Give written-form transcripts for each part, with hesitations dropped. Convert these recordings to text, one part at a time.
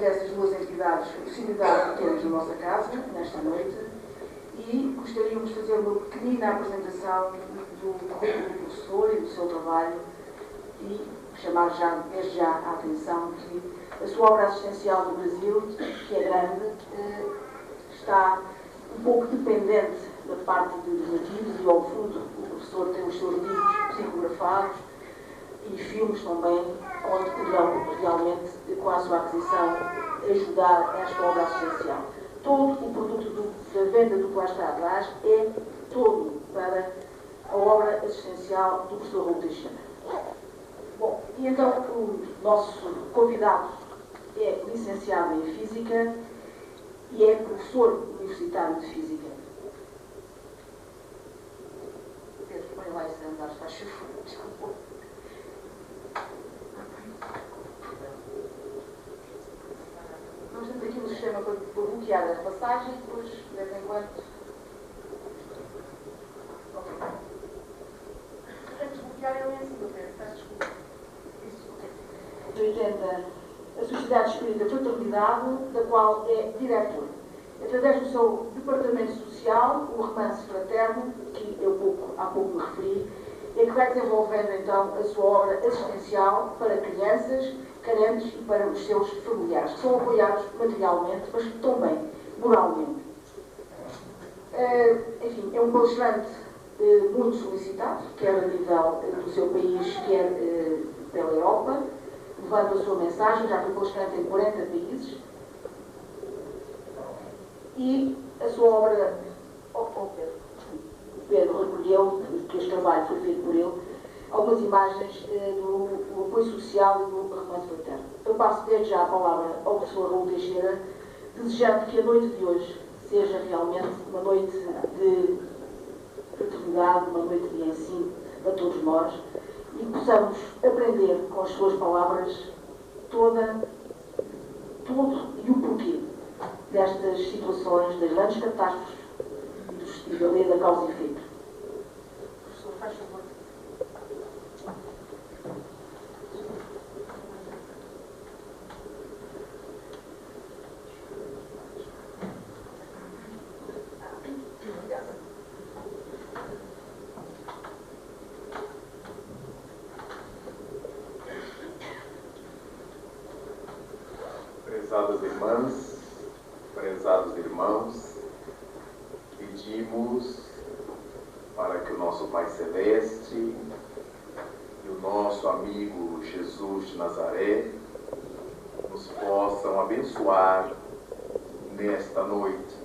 dessas duas entidades a possibilidade de termos na nossa casa, nesta noite, e gostaríamos de fazer uma pequenina apresentação do currículo do professor e do seu trabalho e chamar desde já a atenção que a sua obra assistencial no Brasil, que é grande, está um pouco dependente da parte de donativos e, ao fundo, o professor tem os seus livros psicografados e filmes também, onde poderão realmente, com a sua aquisição, ajudar esta obra assistencial. Todo o produto da venda do que lá está atrás é todo para a obra assistencial do professor Raul Teixeira. Bom, e então o nosso convidado é licenciado em Física e é professor universitário de Física. Pedro, põe lá esse andar, está chufo, desculpa. Nós temos aqui um sistema para bloquear a passagem e depois, de vez em quando... Ok. Podemos bloquear ele em cima, Pedro, peço desculpa. Isso, ok. 80, a Sociedade Espírita Fraternidade, da qual é diretor. Através do seu departamento social, o Romance Fraterno, que eu há pouco me referi, é que vai desenvolvendo então a sua obra assistencial para crianças carentes e para os seus familiares, que são apoiados materialmente, mas também moralmente. Enfim, é um palestrante muito solicitado, quer a nível do seu país, quer pela Europa, levando a sua mensagem, já foi palestrante em 40 países, e a sua obra, Pedro recolheu, que este trabalho foi feito por ele, algumas imagens do apoio social e do Romance Fraterno. Eu passo desde já a palavra ao professor Raul Teixeira, desejando que a noite de hoje seja realmente uma noite de fraternidade, uma noite de ensino a todos nós e possamos aprender com as suas palavras tudo e o porquê destas situações, das grandes catástrofes e da lei da causa e efeito. Professor, faz favor. Prezadas irmãs, prezados irmãos, pedimos para que o nosso Pai Celeste e o nosso amigo Jesus de Nazaré nos possam abençoar nesta noite.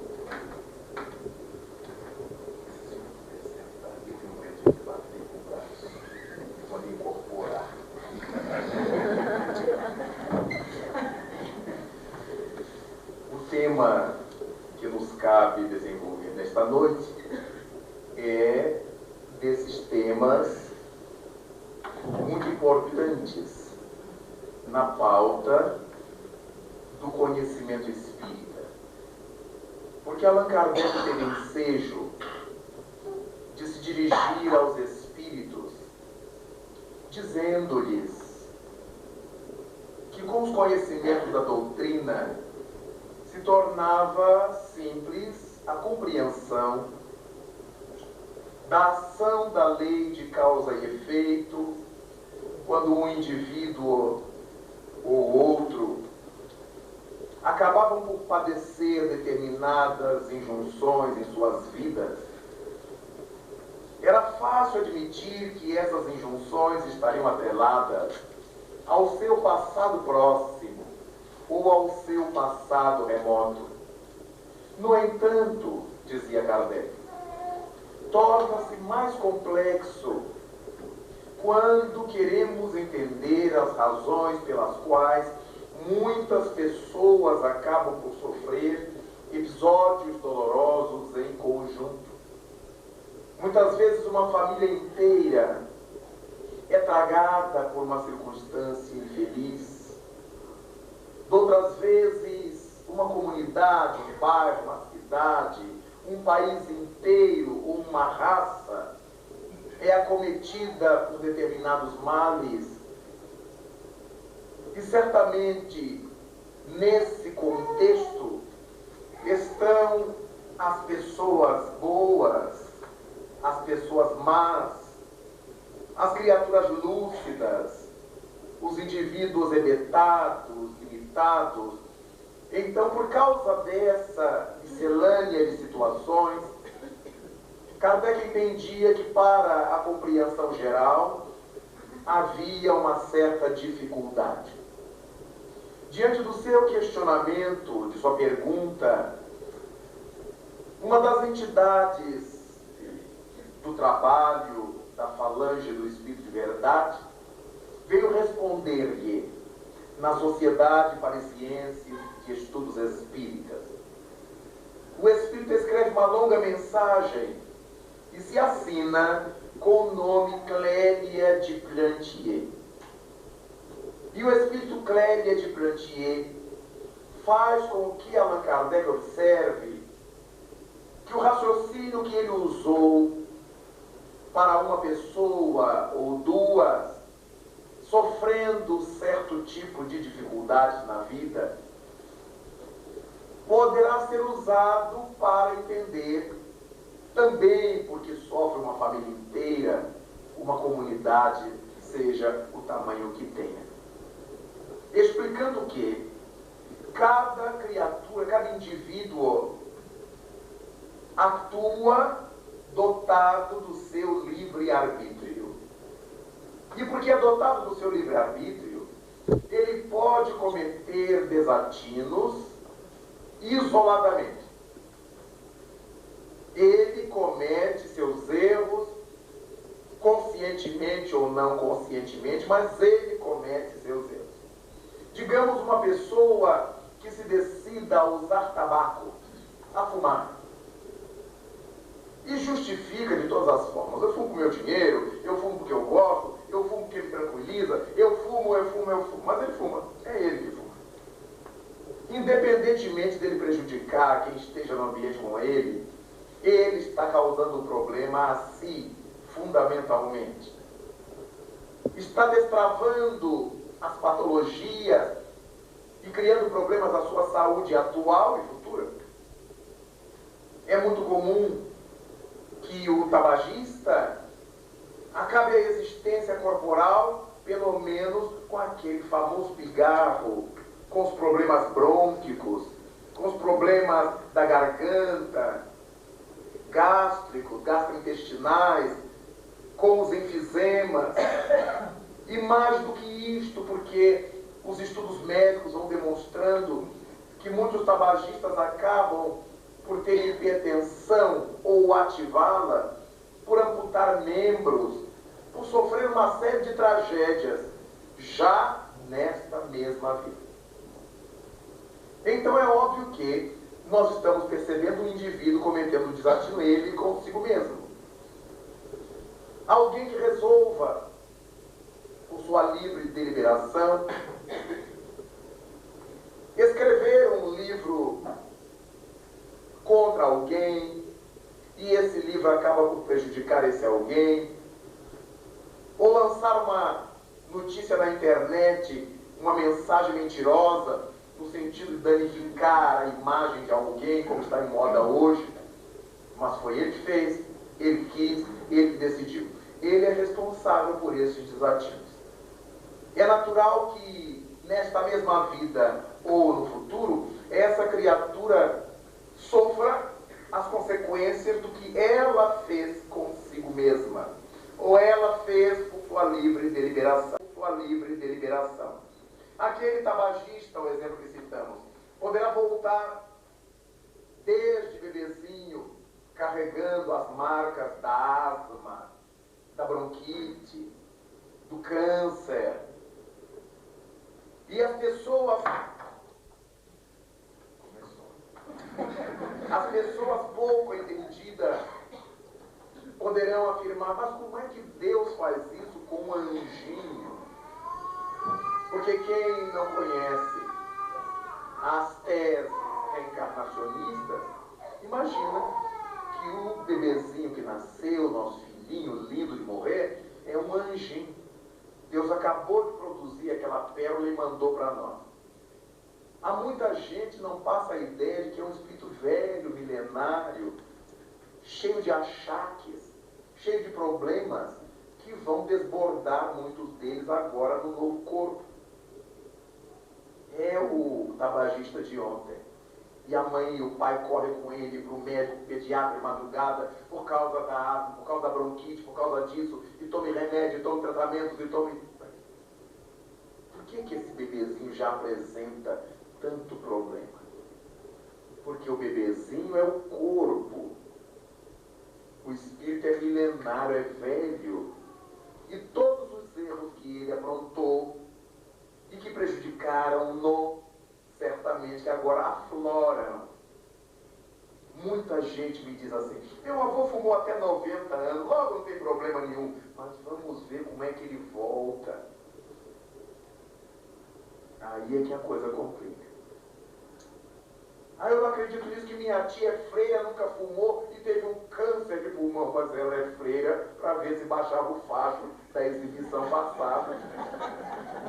Pode incorporar. O tema que nos cabe desenvolver nesta noite é desses temas muito importantes na pauta do conhecimento espírita. Porque Allan Kardec teve ensejo de se dirigir aos espíritos, dizendo-lhes que com os conhecimentos da doutrina se tornava simples a compreensão da ação da lei de causa e efeito, quando um indivíduo ou outro acabavam por padecer determinadas injunções em suas vidas. Era fácil admitir que essas injunções estariam atreladas ao seu passado próximo ou ao seu passado remoto. No entanto, dizia Kardec, torna-se mais complexo quando queremos entender as razões pelas quais muitas pessoas acabam por sofrer episódios dolorosos em conjunto. Muitas vezes uma família inteira é tragada por uma circunstância infeliz. Outras vezes, uma comunidade, um bairro, uma cidade, um país inteiro, uma raça é acometida por determinados males. E certamente, nesse contexto estão as pessoas boas, as pessoas más, as criaturas lúcidas, os indivíduos hebetados, limitados. Então, por causa dessa miscelânea de situações, Kardec entendia que para a compreensão geral havia uma certa dificuldade. Diante do seu questionamento, de sua pergunta, uma das entidades do trabalho da falange do Espírito de Verdade veio responder-lhe na Sociedade Parisiense de Estudos Espíritas. O Espírito escreve uma longa mensagem e se assina com o nome Clélia de Plantier. E o Espírito Clélia de Plantier faz com que Allan Kardec observe que o raciocínio que ele usou para uma pessoa ou duas sofrendo certo tipo de dificuldades na vida poderá ser usado para entender também porque sofre uma família inteira, uma comunidade, seja o tamanho que tenha. Explicando que cada criatura, cada indivíduo atua dotado do seu livre-arbítrio. E porque é dotado do seu livre-arbítrio, ele pode cometer desatinos isoladamente. Ele comete seus erros, conscientemente ou não conscientemente, mas ele comete seus erros. Digamos uma pessoa que se decida a usar tabaco, a fumar, e justifica de todas as formas. Eu fumo com meu dinheiro, eu fumo porque eu gosto, eu fumo porque me tranquiliza, eu fumo. Mas ele fuma, é ele que fuma. Independentemente dele prejudicar quem esteja no ambiente com ele está causando um problema a si, fundamentalmente. Está destravando as patologias e criando problemas à sua saúde atual e futura. É muito comum que o tabagista acabe a existência corporal, pelo menos com aquele famoso pigarro, com os problemas brônquicos, com os problemas da garganta, gástricos, gastrointestinais, com os enfisemas. E mais do que isto, porque os estudos médicos vão demonstrando que muitos tabagistas acabam por ter hipertensão ou ativá-la, por amputar membros, por sofrer uma série de tragédias, já nesta mesma vida. Então é óbvio que nós estamos percebendo um indivíduo cometendo um desatino, ele consigo mesmo. Alguém que resolva, por sua livre deliberação, escrever um livro contra alguém, e esse livro acaba por prejudicar esse alguém, ou lançar uma notícia na internet, uma mensagem mentirosa, no sentido de danificar a imagem de alguém, como está em moda hoje. Mas foi ele que fez, ele quis, ele decidiu. Ele é responsável por esses desatinos. É natural que nesta mesma vida ou no futuro, essa criatura sofra as consequências do que ela fez consigo mesma, ou ela fez por sua livre deliberação. Aquele tabagista, o exemplo que citamos, poderá voltar desde bebezinho, carregando as marcas da asma, da bronquite, do câncer. E as pessoas pouco entendidas poderão afirmar, mas como é que Deus faz isso com um anjinho? Porque quem não conhece as teses reencarnacionistas, imagina que o bebezinho que nasceu, nosso filhinho lindo de morrer, é um anjinho. Deus acabou de produzir aquela pérola e mandou para nós. Há muita gente que não passa a ideia de que é um espírito velho, milenário, cheio de achaques, cheio de problemas, que vão desbordar muitos deles agora no novo corpo. É o tabagista de ontem. E a mãe e o pai correm com ele para o médico pediatra de madrugada por causa da asma, por causa da bronquite, por causa disso, e tome remédio, e tome tratamento, e tome... Por que esse bebezinho já apresenta tanto problema? Porque o bebezinho é o corpo. O espírito é milenário, é velho. E todos os erros que ele aprontou e que prejudicaram-no, certamente que agora afloram. Muita gente me diz assim, meu avô fumou até 90 anos, logo não tem problema nenhum. Mas vamos ver como é que ele volta. Aí é que a coisa complica. Eu não acredito nisso, que minha tia é freira, nunca fumou e teve um câncer de pulmão. Mas ela é freira para ver se baixava o facho da exibição passada.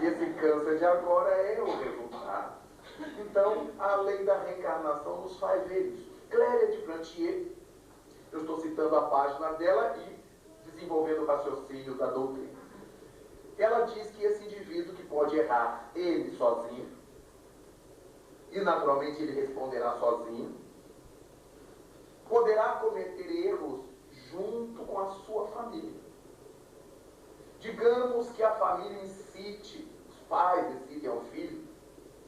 E esse câncer de agora é o resultado. Então, a lei da reencarnação nos faz ver isso. Clélia de Plantier, eu estou citando a página dela e desenvolvendo o raciocínio da doutrina. Ela diz que esse indivíduo que pode errar ele sozinho, e naturalmente ele responderá sozinho, poderá cometer erros junto com a sua família. Digamos que a família incite, os pais incitem ao filho,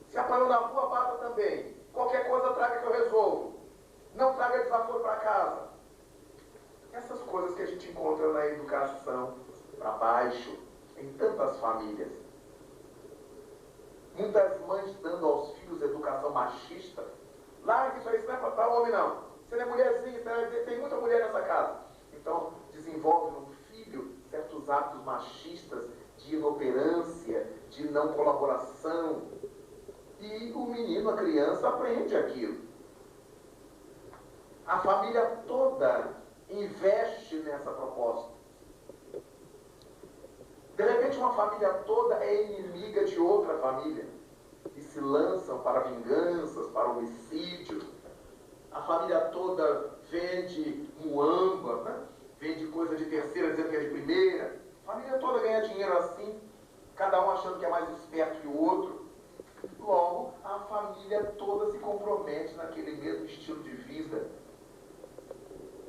se apanhou na rua, bata também. Qualquer coisa traga que eu resolvo. Não traga desaforo para casa. Essas coisas que a gente encontra na educação, para baixo, em tantas famílias. Muitas mães dando aos filhos educação machista. Larga isso aí, isso não é para homem não. Você não é mulherzinha, tem muita mulher nessa casa. Então, desenvolve no filho certos hábitos machistas de inoperância, de não colaboração. E o menino, a criança, aprende aquilo. A família toda investe nessa proposta. De repente, uma família toda é inimiga de outra família e se lançam para vinganças, para homicídios. A família toda vende muamba, né? Vende coisa de terceira dizendo que é de primeira. A família toda ganha dinheiro assim, cada um achando que é mais esperto que o outro. Logo, a família toda se compromete naquele mesmo estilo de vida.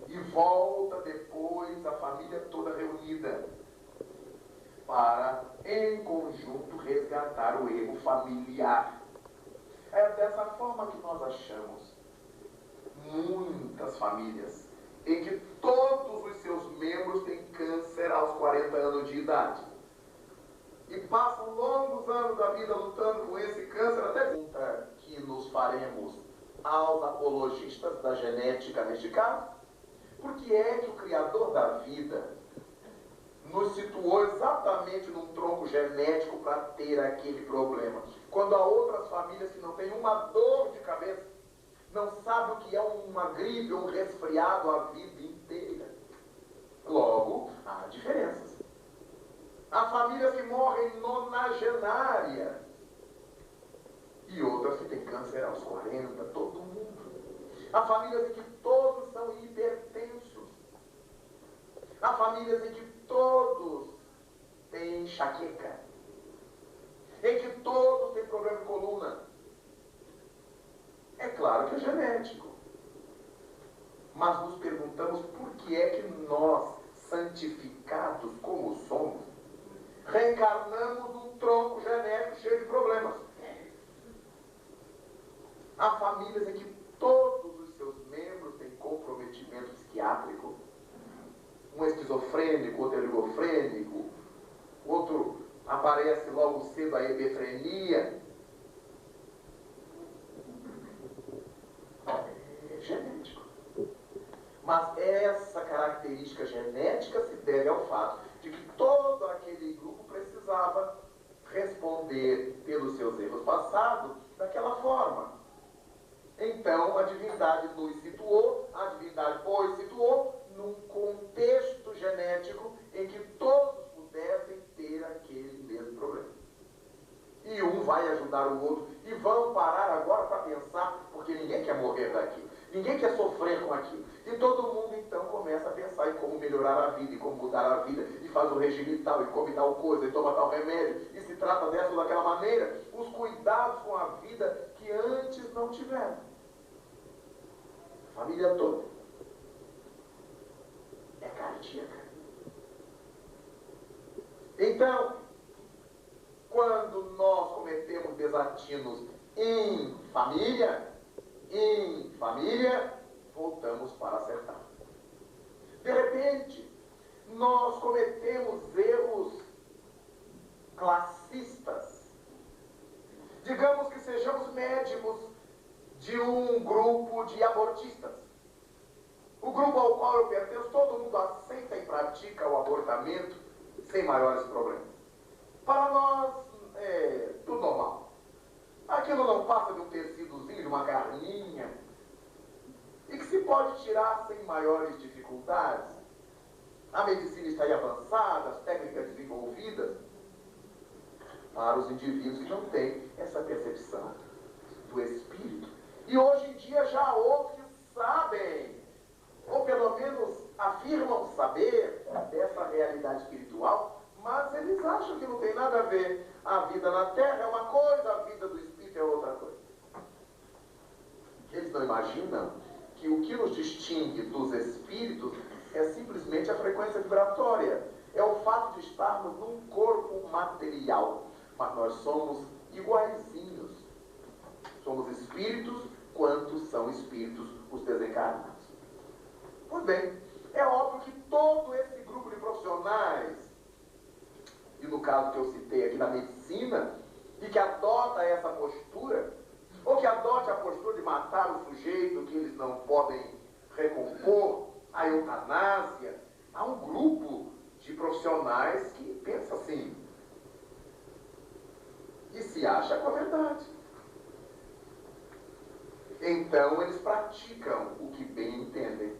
E volta depois a família toda reunida para, em conjunto, resgatar o erro familiar. É dessa forma que nós achamos muitas famílias em que todos os seus membros têm câncer aos 40 anos de idade. E passam longos anos da vida lutando com esse câncer, até pergunta que nos faremos aos apologistas da genética neste caso. Por que é que o Criador da vida nos situou exatamente num tronco genético para ter aquele problema? Quando há outras famílias que não têm uma dor de cabeça, não sabem o que é uma gripe ou um resfriado a vida inteira. Logo, há diferenças. Há famílias que morrem nonagenária e outras que têm câncer aos 40, todo mundo. Há famílias em que todos são hipertensos. Há famílias em que todos têm enxaqueca. Em que todos têm problema de coluna. É claro que é genético. Mas nos perguntamos por que é que nós, santificados como somos, reencarnamos num tronco genético cheio de problemas. Há famílias em que todos os seus membros têm comprometimento psiquiátrico. Um é esquizofrênico, outro é oligofrênico, outro aparece logo cedo a hebefrenia. É genético. Mas essa característica genética se deve ao fato de que todo aquele grupo precisava responder pelos seus erros passados daquela forma. Então, a divindade nos situou, a divindade os situou num contexto genético em que todos pudessem ter aquele mesmo problema. E um vai ajudar o outro e vão parar pensar, porque ninguém quer morrer daqui, ninguém quer sofrer com aquilo. E todo mundo então começa a pensar em como melhorar a vida, e como mudar a vida, e faz o regime tal, e come tal coisa, e toma tal remédio, e se trata dessa ou daquela maneira, os cuidados com a vida que antes não tiveram. Família toda é cardíaca. Então, quando nós cometemos desatinos em família, voltamos para acertar. De repente, nós cometemos erros classistas. Digamos que sejamos médicos de um grupo de abortistas. O grupo ao qual eu pertenço, todo mundo aceita e pratica o abortamento sem maiores problemas. Para nós, é tudo normal. Aquilo não passa de um tecidozinho, de uma carninha, e que se pode tirar sem maiores dificuldades. A medicina está aí avançada, as técnicas desenvolvidas. Para os indivíduos que não têm essa percepção do espírito. E hoje em dia já há outros que sabem, ou pelo menos afirmam saber dessa realidade espiritual, mas eles acham que não tem nada a ver. A vida na Terra é uma coisa, a vida do Espírito é outra coisa. Eles não imaginam que o que nos distingue dos espíritos é simplesmente a frequência vibratória. É o fato de estarmos num corpo material. Mas nós somos iguaizinhos. Somos espíritos quanto são espíritos os desencarnados. Pois bem, é óbvio que todo esse grupo de profissionais, e no caso que eu citei aqui da medicina, e que adota essa postura, ou que adote a postura de matar o sujeito que eles não podem recompor, a eutanásia, há um grupo de profissionais que pensa assim, e se acha com a verdade. Então eles praticam o que bem entendem.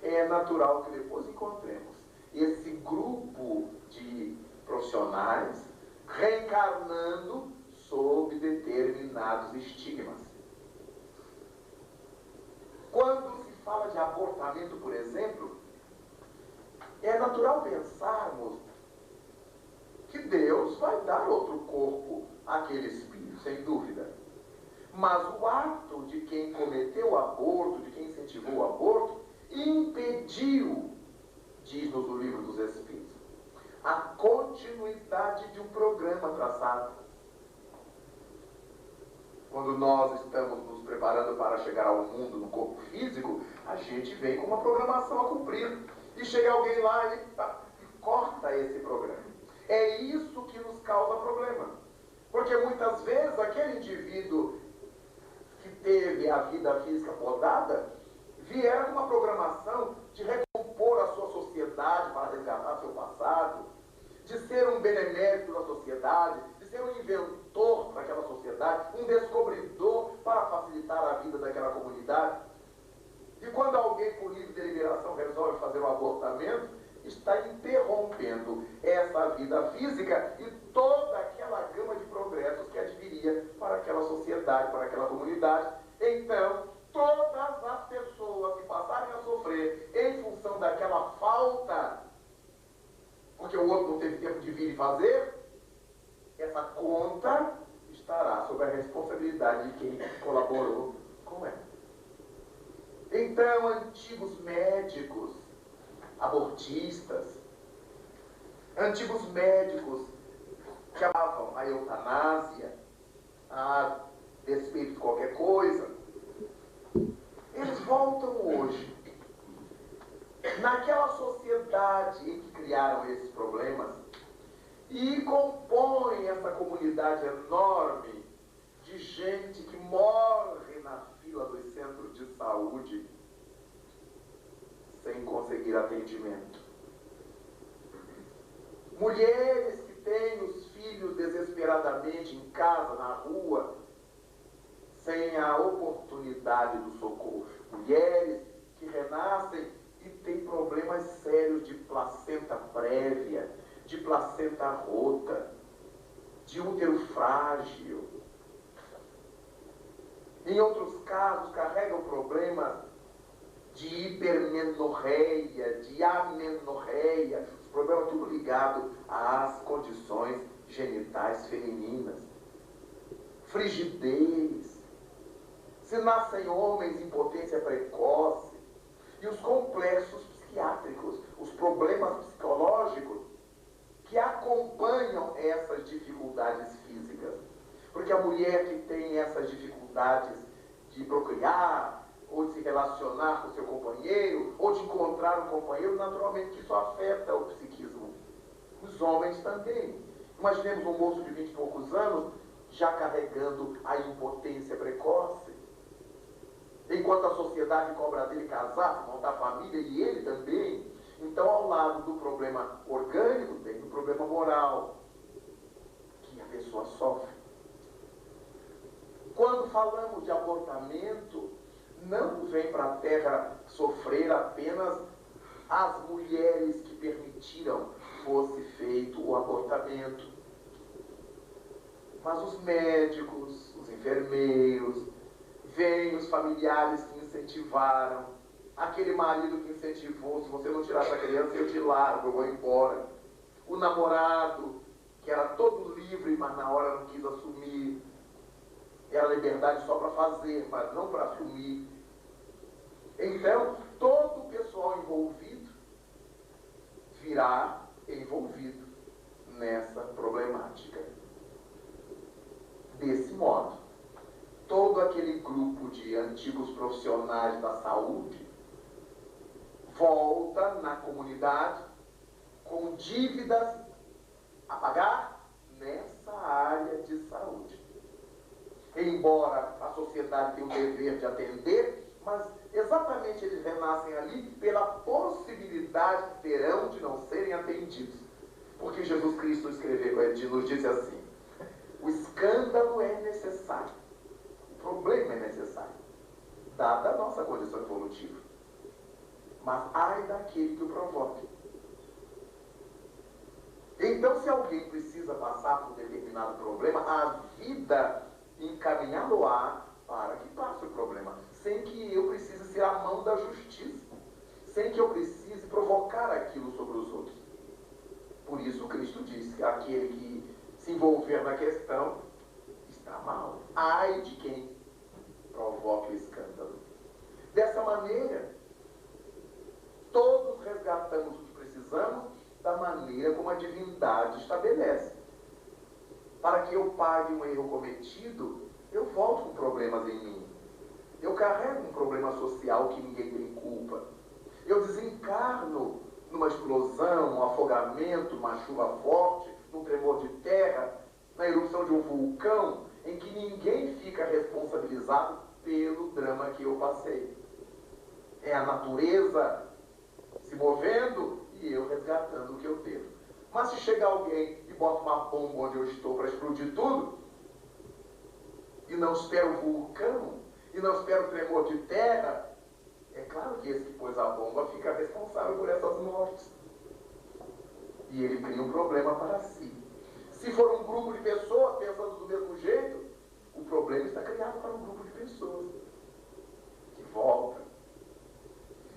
É natural que depois encontremos esse grupo de profissionais reencarnando sob determinados estigmas. Quando se fala de abortamento, por exemplo, é natural pensarmos que Deus vai dar outro corpo àquele espírito, sem dúvida. Mas o ato de quem cometeu o aborto, de quem incentivou o aborto, impediu, diz-nos o Livro dos Espíritos, a continuidade de um programa traçado. Quando nós estamos nos preparando para chegar ao mundo no corpo físico, a gente vem com uma programação a cumprir. E chega alguém lá e corta esse programa. É isso que nos causa problema. Porque muitas vezes aquele indivíduo que teve a vida física podada, vier com uma programação de recompor a sua sociedade para resgatar seu passado, de ser um benemérito da sociedade, de ser um inventor daquela sociedade, um descobridor para facilitar a vida daquela comunidade. E quando alguém, por livre deliberação, resolve fazer um abortamento, está interrompendo essa vida física e toda aquela gama de progressos que adviria para aquela sociedade, para aquela comunidade. Então, todas as pessoas que passarem a sofrer em função daquela falta, porque o outro não teve tempo de vir e fazer, essa conta estará sob a responsabilidade de quem colaborou com ela. Então, antigos médicos, abortistas, antigos médicos que amavam a eutanásia, a despeito de qualquer coisa, eles voltam hoje, naquela sociedade em que criaram esses problemas, e compõem essa comunidade enorme de gente que morre na fila dos centros de saúde sem conseguir atendimento. Mulheres que têm os filhos desesperadamente em casa, na rua, sem a oportunidade do socorro. Mulheres que renascem e têm problemas sérios de placenta prévia, de placenta rota, de útero frágil. Em outros casos, carregam problemas de hipermenorreia, de amenorreia, os problemas tudo ligado às condições genitais femininas. Frigidez. Se nascem homens, impotência precoce. E os complexos psiquiátricos, os problemas psicológicos que acompanham essas dificuldades físicas. Porque a mulher que tem essas dificuldades de procriar, ou de se relacionar com seu companheiro, ou de encontrar um companheiro, naturalmente que isso afeta o psiquismo. Os homens também. Imaginemos um moço de 20 e poucos anos já carregando a impotência precoce, enquanto a sociedade cobra dele casar, montar família, e ele também. Então, ao lado do problema orgânico, tem o problema moral, que a pessoa sofre. Quando falamos de abortamento, não vem para a Terra sofrer apenas as mulheres que permitiram fosse feito o abortamento, mas os médicos, os enfermeiros, vêm os familiares que incentivaram, aquele marido que incentivou: se você não tirar essa criança, eu te largo, eu vou embora. O namorado, que era todo livre, mas na hora não quis assumir. Era liberdade só para fazer, mas não para assumir. Então, todo o pessoal envolvido virá envolvido nessa problemática. Desse modo, todo aquele grupo de antigos profissionais da saúde volta na comunidade com dívidas a pagar nessa área de saúde. Embora a sociedade tenha o dever de atender, mas exatamente eles renascem ali pela possibilidade que terão de não serem atendidos. Porque Jesus Cristo nos disse assim: o escândalo é necessário, o problema é necessário, dada a nossa condição evolutiva. Mas ai daquele que o provoque. Então, se alguém precisa passar por determinado problema, a vida encaminhá-lo-á para que passe o problema, sem que eu precise ser a mão da justiça, sem que eu precise provocar aquilo sobre os outros. Por isso Cristo diz que aquele que se envolver na questão está mal. Ai de quem provoque o escândalo. Dessa maneira, todos resgatamos o que precisamos da maneira como a divindade estabelece. Para que eu pague um erro cometido, eu volto com problemas em mim. Eu carrego um problema social que ninguém tem culpa. Eu desencarno numa explosão, um afogamento, uma chuva forte, num tremor de terra, na erupção de um vulcão, em que ninguém fica responsabilizado pelo drama que eu passei. É a natureza se movendo e eu resgatando o que eu devo. Mas se chega alguém e bota uma bomba onde eu estou para explodir tudo, e não espera o vulcão, e não espera o tremor de terra, é claro que esse que pôs a bomba fica responsável por essas mortes. E ele cria um problema para si. Se for um grupo de pessoas pensando do mesmo jeito, o problema está criado para um grupo de pessoas que volta.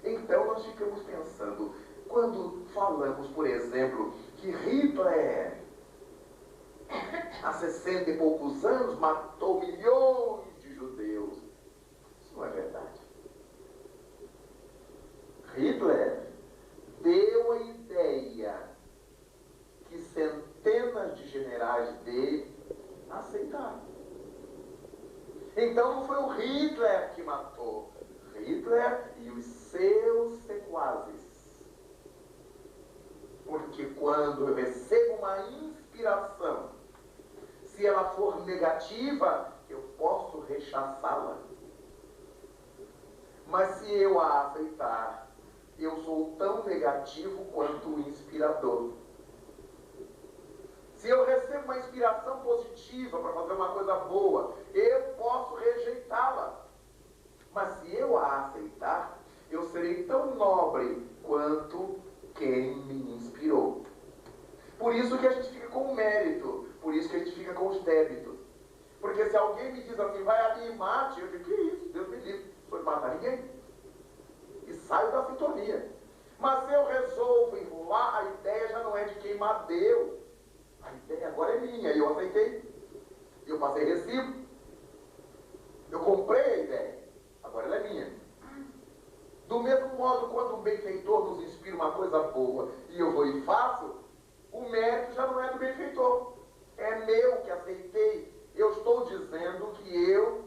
Então nós ficamos pensando, quando falamos, por exemplo, que Hitler, há 60 e poucos anos, matou milhões de judeus, isso não é verdade. Hitler deu a ideia que centenas de generais dele aceitaram. Então não foi o Hitler que matou, Hitler e os seus sequazes. Porque quando eu recebo uma inspiração, se ela for negativa, eu posso rechaçá-la. Mas se eu a aceitar, eu sou tão negativo quanto o inspirador. Se eu recebo uma inspiração positiva para fazer uma coisa boa, eu posso rejeitá-la. Mas se eu a aceitar, eu serei tão nobre quanto quem me inspirou. Por isso que a gente fica com o mérito, por isso que a gente fica com os débitos. Porque se alguém me diz assim, vai ali e mate, eu digo, de matar ninguém. E saio da sintonia. Mas se eu resolvo enrolar, a ideia já não é de quem mateu. A ideia agora é minha, e eu aceitei. Eu passei recibo. Eu comprei a ideia. Agora ela é minha. Do mesmo modo, quando um benfeitor nos inspira uma coisa boa e eu vou e faço, o mérito já não é do benfeitor. É meu que aceitei. Eu estou dizendo que eu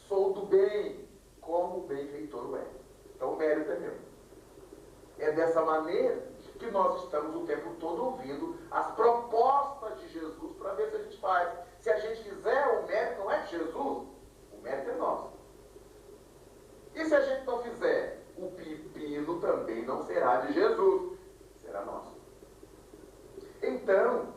sou do bem, como o benfeitor o é. Então o mérito é meu. É dessa maneira que nós estamos o tempo todo ouvindo as propostas de Jesus para ver se a gente faz. Se a gente fizer, o mérito não é de Jesus, o mérito é nosso. E se a gente não fizer, o pepino também não será de Jesus, será nosso. Então,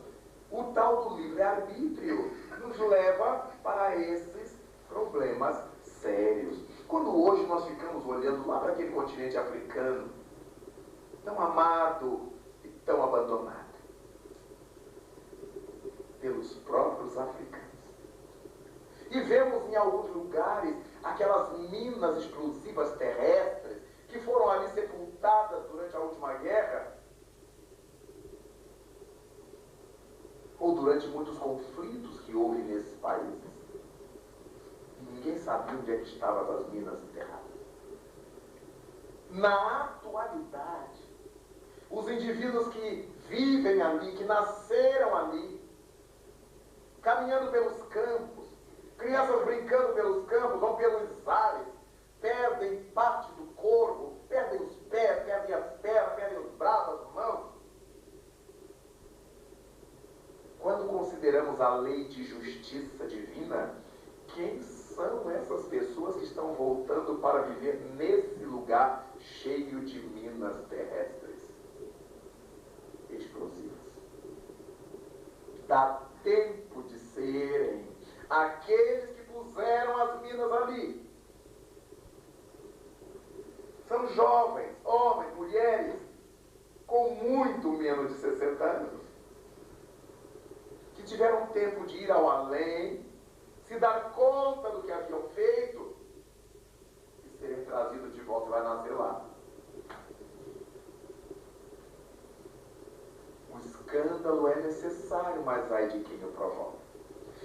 o tal do livre-arbítrio nos leva para esses problemas sérios. Quando hoje nós ficamos olhando lá para aquele continente africano, tão amado e tão abandonado pelos próprios africanos, e vemos em alguns lugares aquelas minas explosivas terrestres que foram ali sepultadas durante a última guerra, ou durante muitos conflitos que houve nesses países. Ninguém sabia onde é que estavam essas minas enterradas. Na atualidade, os indivíduos que vivem ali, que nasceram ali, caminhando pelos campos, crianças brincando pelos campos ou pelos ares, perdem parte do corpo, perdem os pés, perdem as pernas, perdem os braços, as mãos. Quando consideramos a lei de justiça divina, quem são essas pessoas que estão voltando para viver nesse lugar cheio de minas terrestres explosivas? Dá tempo de serem aqueles que puseram as minas ali. São jovens, homens, mulheres, com muito menos de 60 anos, que tiveram tempo de ir ao além, se dar conta do que haviam feito e serem trazidos de volta. Vai nascer lá. O escândalo é necessário, mas ai de quem o provoca.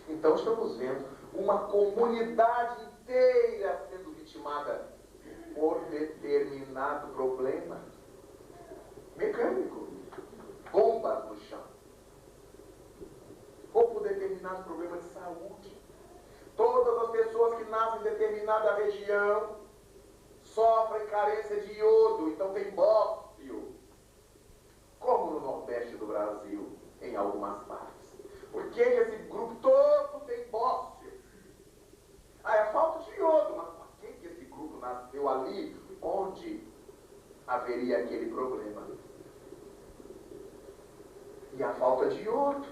Então estamos vendo uma comunidade inteira sendo vitimada por determinado problema mecânico, bombas no chão, ou por determinado problema de saúde. Todas as pessoas que nascem em determinada região sofrem carência de iodo, então tem bófio, como no Nordeste do Brasil, em algumas partes. Por que esse grupo todo tem bófio? É falta de iodo, mas por que esse grupo nasceu ali onde haveria aquele problema? E a falta de iodo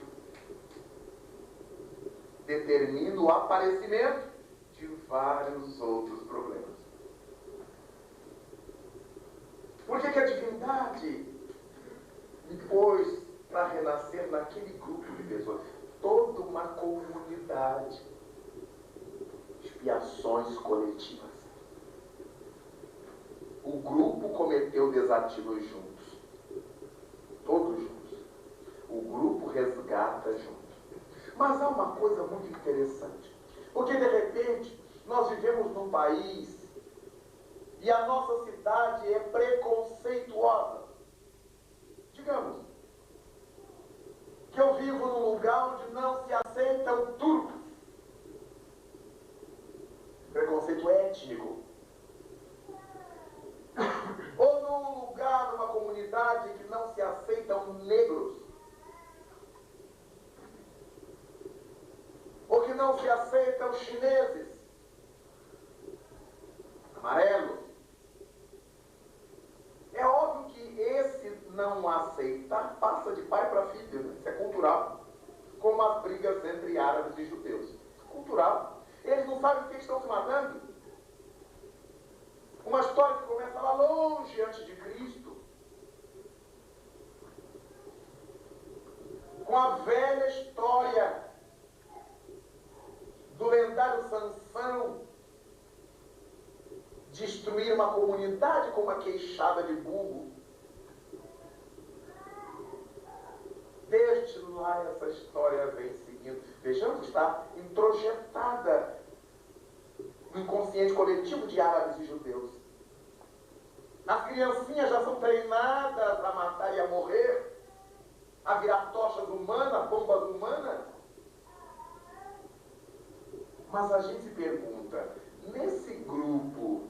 determina o aparecimento de vários outros problemas. Por que a divindade impôs para renascer naquele grupo de pessoas? Toda uma comunidade, expiações coletivas. O grupo cometeu desativos juntos, todos juntos. O grupo resgata junto. Mas há uma coisa muito interessante, porque de repente nós vivemos num país e a nossa cidade é preconceituosa. Digamos que eu vivo num lugar onde não se aceitam turcos. Preconceito étnico. Ou num lugar, numa comunidade que não se aceitam negros. Ou que não se aceitam chineses, amarelos. É óbvio que esse não aceitar passa de pai para filho, né? Isso é cultural. Como as brigas entre árabes e judeus. Cultural. Eles não sabem por que estão se matando. Uma história que começa lá longe antes de Cristo, com a velha história do lendário Sansão, destruir uma comunidade com uma queixada de bulbo. Desde lá essa história vem seguindo. Vejamos, está introjetada no inconsciente coletivo de árabes e judeus. As criancinhas já são treinadas a matar e a morrer, a virar tochas humanas, bombas humanas. Mas a gente se pergunta, nesse grupo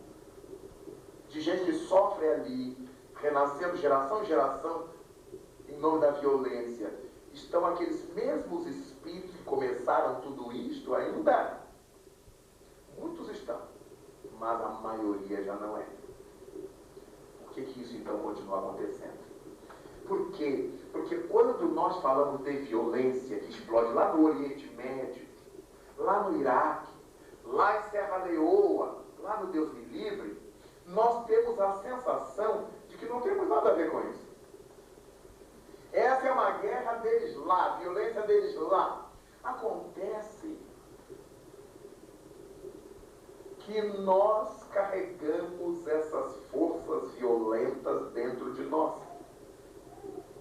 de gente que sofre ali, renascendo geração em geração, em nome da violência, estão aqueles mesmos espíritos que começaram tudo isto ainda? Muitos estão, mas a maioria já não é. Por que isso então continua acontecendo? Por quê? Porque quando nós falamos de violência que explode lá no Oriente Médio, lá no Iraque, lá em Serra Leoa, lá no Deus me livre, nós temos a sensação de que não temos nada a ver com isso. Essa é uma guerra deles lá, a violência deles lá. Acontece que nós carregamos essas forças violentas dentro de nós.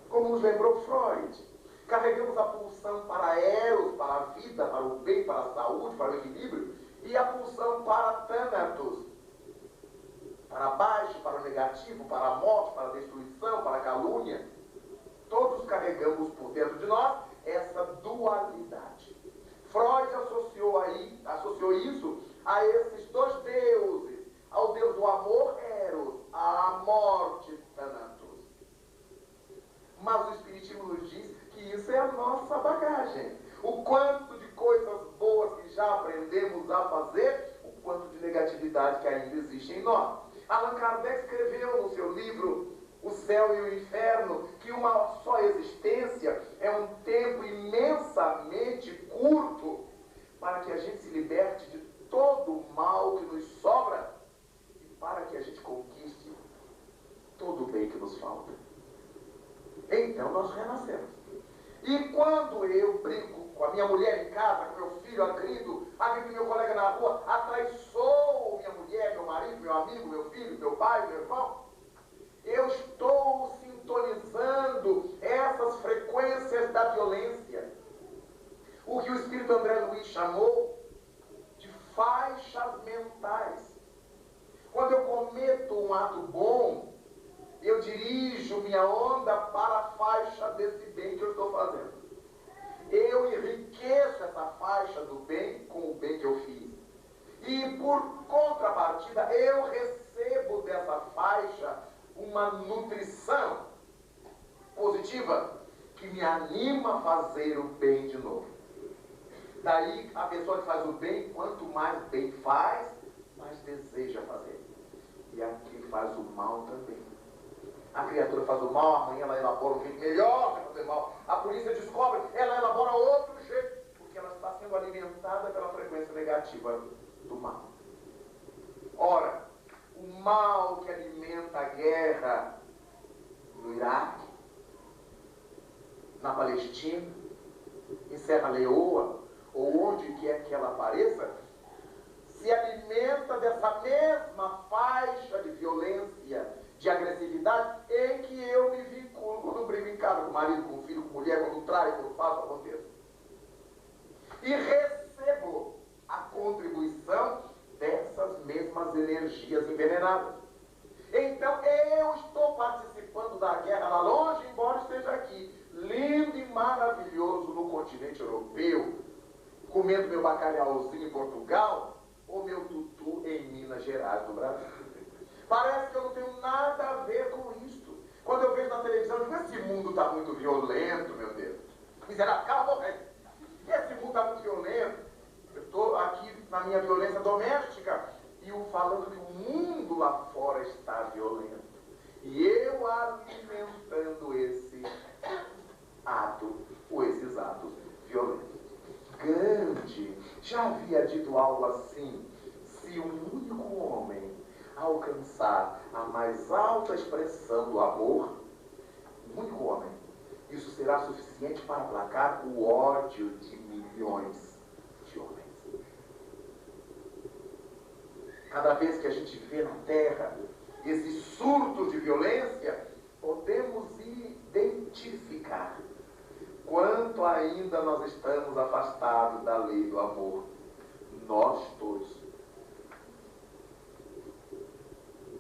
Como nos lembrou Freud, carregamos a pulsão para Eros, para a vida, para o bem, para a saúde, para o equilíbrio, e a pulsão para Thanatos, para baixo, para o negativo, para a morte, para a destruição, para a calúnia. Todos carregamos por dentro de nós essa dualidade. Freud associou isso a esses dois deuses, ao deus do amor, Eros, à morte, Thanatos. Mas o Espiritismo nos diz que isso é a nossa bagagem. O quanto de coisas boas que já aprendemos a fazer, o quanto de negatividade que ainda existe em nós. Allan Kardec escreveu no seu livro O Céu e o Inferno que uma só existência é um tempo imensamente curto para que a gente se liberte de todo o mal que nos sobra e para que a gente conquiste todo o bem que nos falta. Então nós renascemos. E quando eu brinco com a minha mulher em casa, com meu filho, agride meu colega na rua, atraiçoo minha mulher, meu marido, meu amigo, meu filho, meu pai, meu irmão, eu estou sintonizando essas frequências da violência. O que o Espírito André Luiz chamou de faixas mentais. Quando eu cometo um ato bom, eu dirijo minha onda para a faixa desse bem que eu estou fazendo. Eu enriqueço essa faixa do bem com o bem que eu fiz. E por contrapartida, eu recebo dessa faixa uma nutrição positiva que me anima a fazer o bem de novo. Daí a pessoa que faz o bem, quanto mais bem faz, mais deseja fazer. E a que faz o mal também. A criatura faz o mal, amanhã ela elabora um jeito melhor de fazer mal. A polícia descobre, ela elabora outro jeito, porque ela está sendo alimentada pela frequência negativa do mal. Ora, o mal que alimenta a guerra no Iraque, na Palestina, em Serra Leoa, ou onde quer que ela apareça, se alimenta dessa mesma faixa de violência, de agressividade, em que eu me vinculo quando brigo em casa, com o marido, com o filho, com a mulher, quando traio, quando faço, aconteça. E recebo a contribuição dessas mesmas energias envenenadas. Então eu estou participando da guerra lá longe, embora esteja aqui, lindo e maravilhoso no continente europeu, comendo meu bacalhauzinho em Portugal, ou meu tutu em Minas Gerais, no Brasil. Parece que eu não tenho nada a ver com isto. Quando eu vejo na televisão, eu digo, esse mundo está muito violento, meu Deus. Miserável, cala a boca aí. Esse mundo está muito violento. Eu estou aqui na minha violência doméstica e eu falando que o mundo lá fora está violento. E eu alimentando esse ato, ou esses atos violentos. Gandhi já havia dito algo assim: se um único homem alcançar a mais alta expressão do amor, um único homem, isso será suficiente para aplacar o ódio de milhões de homens. Cada vez que a gente vê na Terra esses surtos de violência, podemos identificar quanto ainda nós estamos afastados da lei do amor. Nós todos.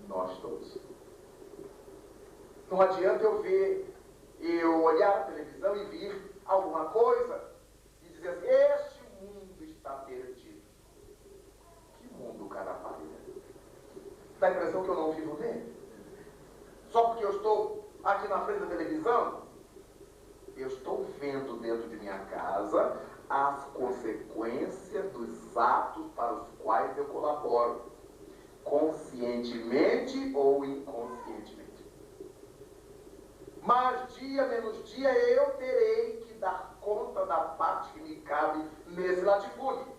Nós todos. Não adianta eu olhar a televisão e vir alguma coisa e dizer assim, este mundo está perdido. Que mundo, cara pálida? Dá a impressão que eu não vivo nele? Só porque eu estou aqui na frente da televisão? Eu estou vendo dentro de minha casa as consequências dos atos para os quais eu colaboro, conscientemente ou inconscientemente. Mas dia menos dia eu terei que dar conta da parte que me cabe nesse latifúndio.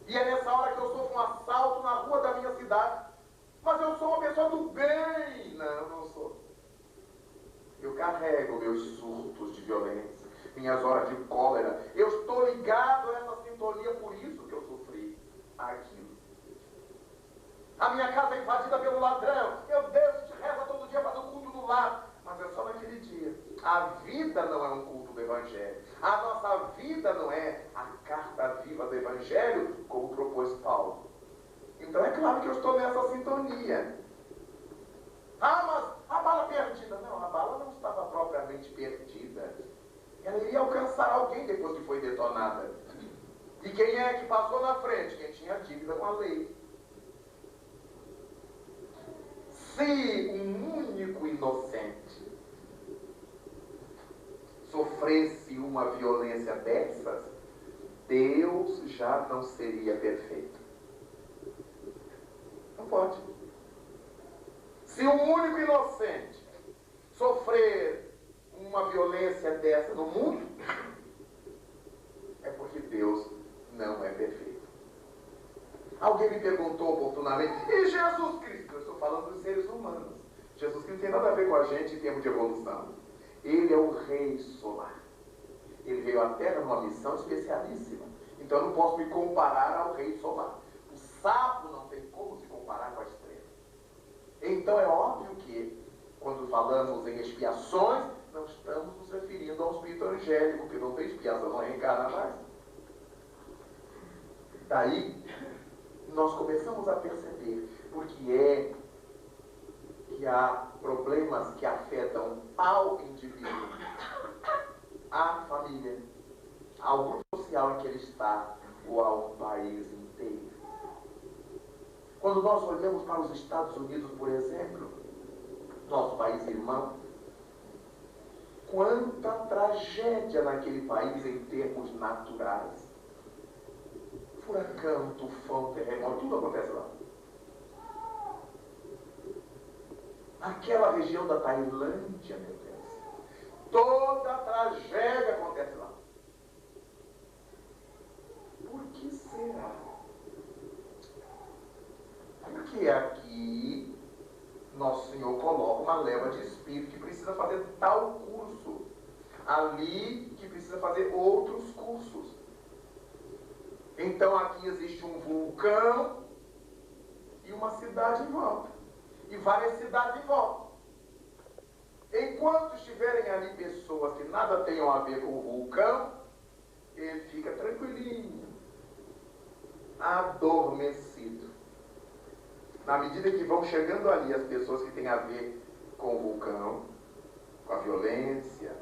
E é nessa hora que eu sofro um assalto na rua da minha cidade. Mas eu sou uma pessoa do bem. Não sou. Eu carrego meus surtos de violência, minhas horas de cólera. Eu estou ligado a essa sintonia, por isso que eu sofri aquilo. A minha casa é invadida pelo ladrão. Meu Deus, a gente reza todo dia para o culto do lar. Mas é só naquele dia. A vida não é um culto do Evangelho. A nossa vida não é a carta viva do Evangelho, como propôs Paulo. Então é claro que eu estou nessa sintonia. Ah, mas a bala perdida. Não, a bala não estava propriamente perdida. Ela iria alcançar alguém depois que foi detonada. E quem é que passou na frente? Quem tinha dívida com a lei. Se um único inocente sofresse uma violência dessas, Deus já não seria perfeito. Não pode. Se um único inocente sofrer uma violência dessa no mundo, é porque Deus não é perfeito. Alguém me perguntou oportunamente, e Jesus Cristo? Eu estou falando dos seres humanos. Jesus Cristo não tem nada a ver com a gente em termos de evolução. Ele é o Rei Solar. Ele veio à Terra numa missão especialíssima. Então eu não posso me comparar ao Rei Solar. O sapo não tem como se comparar com a estrela. Então é óbvio que, quando falamos em expiações, não estamos nos referindo ao espírito angélico, porque não tem expiação, não reencarna mais. Daí, nós começamos a perceber porque é que há problemas que afetam ao indivíduo, à família, ao grupo social em que ele está, ou ao país inteiro. Quando nós olhamos para os Estados Unidos, por exemplo, nosso país irmão, quanta tragédia naquele país em termos naturais. Furacão, tufão, terremoto, tudo acontece lá. Aquela região da Tailândia, meu Deus, toda a tragédia acontece lá. Por que será? Porque aqui Nosso Senhor coloca uma leva de espírito que precisa fazer tal curso, ali que precisa fazer outros cursos. Então aqui existe um vulcão e uma cidade em volta. E várias cidades em volta. Enquanto estiverem ali pessoas que nada tenham a ver com o vulcão, ele fica tranquilinho, adormecido. Na medida que vão chegando ali as pessoas que têm a ver com o vulcão, com a violência,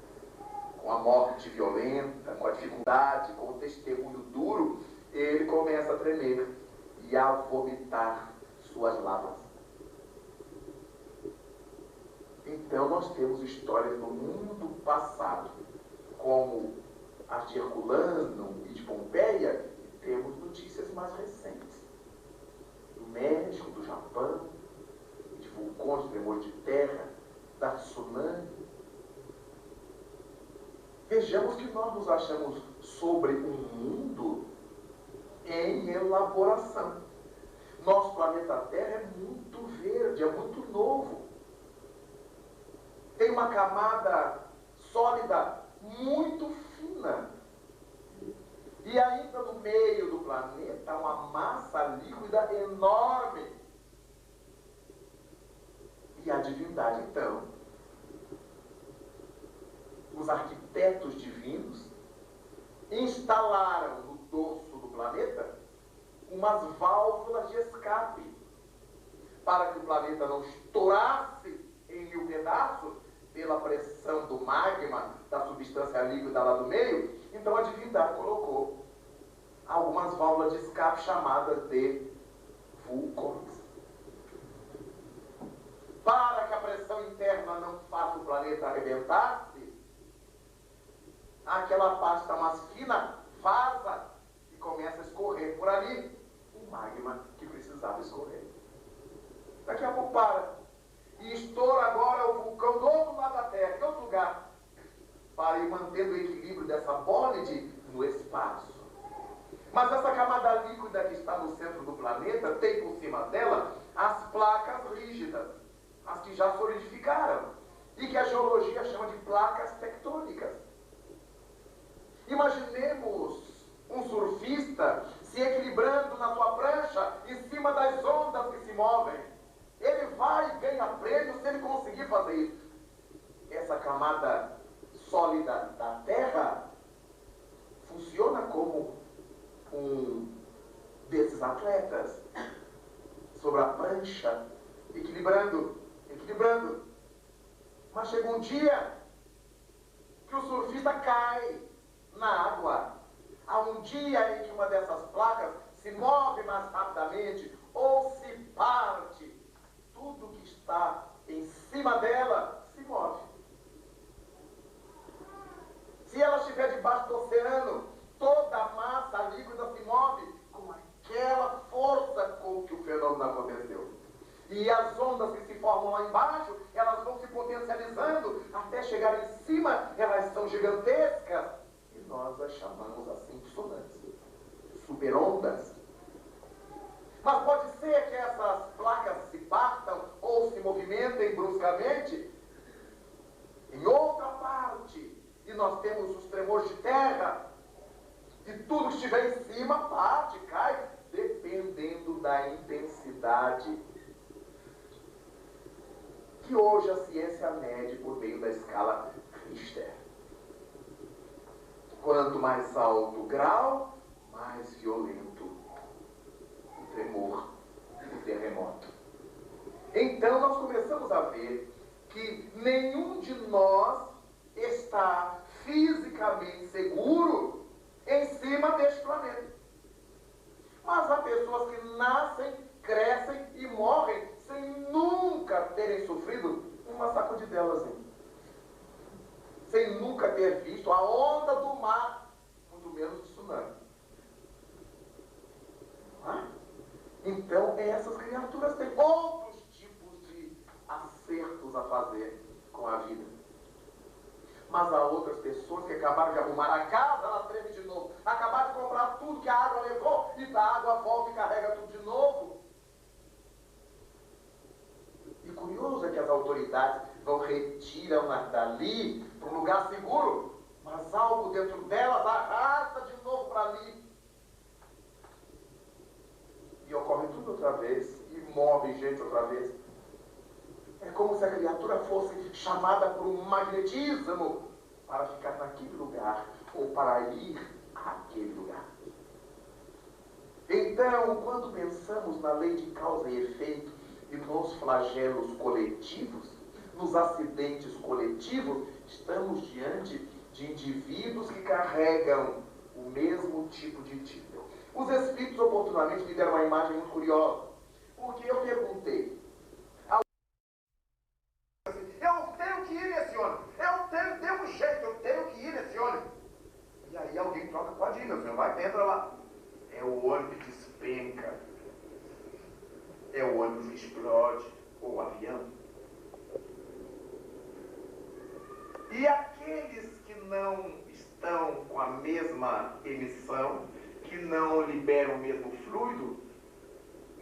com a morte violenta, com a dificuldade, com o testemunho duro, ele começa a tremer e a vomitar suas lavas. Então nós temos histórias do mundo passado, como as de Herculano e de Pompeia, e temos notícias mais recentes. Do México, do Japão, de vulcões, de tremores de terra, da tsunami. Vejamos que nós nos achamos sobre um mundo em elaboração. Nosso planeta Terra é muito verde, é muito novo. Tem uma camada sólida muito fina. E ainda no meio do planeta, uma massa líquida enorme. E a divindade, então, os arquitetos divinos, instalaram no dorso do planeta umas válvulas de escape, para que o planeta não estourasse em 1000 pedaços pela pressão do magma, da substância líquida lá no meio. Então a divindade colocou algumas válvulas de escape chamadas de vulcões, para que a pressão interna não faça o planeta arrebentar-se. Aquela pasta mais fina vaza e começa a escorrer por ali o magma que precisava escorrer. Daqui a pouco para. E estoura agora o vulcão do outro lado da Terra, em outro lugar, para ir mantendo o equilíbrio dessa bólide no espaço. Mas essa camada líquida que está no centro do planeta tem por cima dela as placas rígidas, as que já solidificaram, e que a geologia chama de placas tectônicas. Imaginemos um surfista se equilibrando na sua prancha em cima das ondas que se movem. Ele vai e ganha prêmio se ele conseguir fazer isso. Essa camada sólida da Terra funciona como um desses atletas sobre a prancha, equilibrando. Mas chega um dia que o surfista cai na água. Há um dia em que uma dessas placas se move mais rapidamente ou se parte. Tudo que está em cima dela se move. Se ela estiver debaixo do oceano, toda a massa líquida se move com aquela força com que o fenômeno aconteceu. E as ondas que se formam lá embaixo, elas vão se potencializando até chegar em cima. Elas são gigantescas e nós as chamamos assim de tsunamis, superondas. Mas pode ser que essas placas se partam ou se movimentem bruscamente em outra parte, e nós temos os tremores de terra, e tudo que estiver em cima parte, cai, dependendo da intensidade que hoje a ciência mede por meio da escala Richter. Quanto mais alto o grau, mais violento o tremor, o terremoto. Então nós começamos a ver que nenhum de nós está fisicamente seguro em cima deste planeta. Mas há pessoas que nascem, crescem e morrem sem nunca terem sofrido uma sacudidelazinha, sem nunca ter visto a onda do mar, muito menos de tsunami. Então essas criaturas têm outros tipos de acertos a fazer com a vida. Mas há outras pessoas que acabaram de arrumar a casa, ela treme de novo. Acabaram de comprar tudo que a água levou, e da água volta e carrega tudo de novo. E curioso é que as autoridades vão retiram dali para um lugar seguro, mas algo dentro delas arrasta de novo para ali. E ocorre tudo outra vez, e move gente outra vez. É como se a criatura fosse chamada por um magnetismo para ficar naquele lugar, ou para ir àquele lugar. Então, quando pensamos na lei de causa e efeito, e nos flagelos coletivos, nos acidentes coletivos, estamos diante de indivíduos que carregam o mesmo tipo de título. Os espíritos oportunamente me deram uma imagem muito curiosa, porque eu perguntei: eu tenho que ir nesse ônibus, dê um jeito, eu tenho que ir nesse ônibus. E aí alguém troca: pode ir, meu senhor, vai, entra lá. É o ônibus que despenca, é o ônibus que explode, ou o avião. E aqueles que não estão com a mesma emissão, que não liberam o mesmo fluido,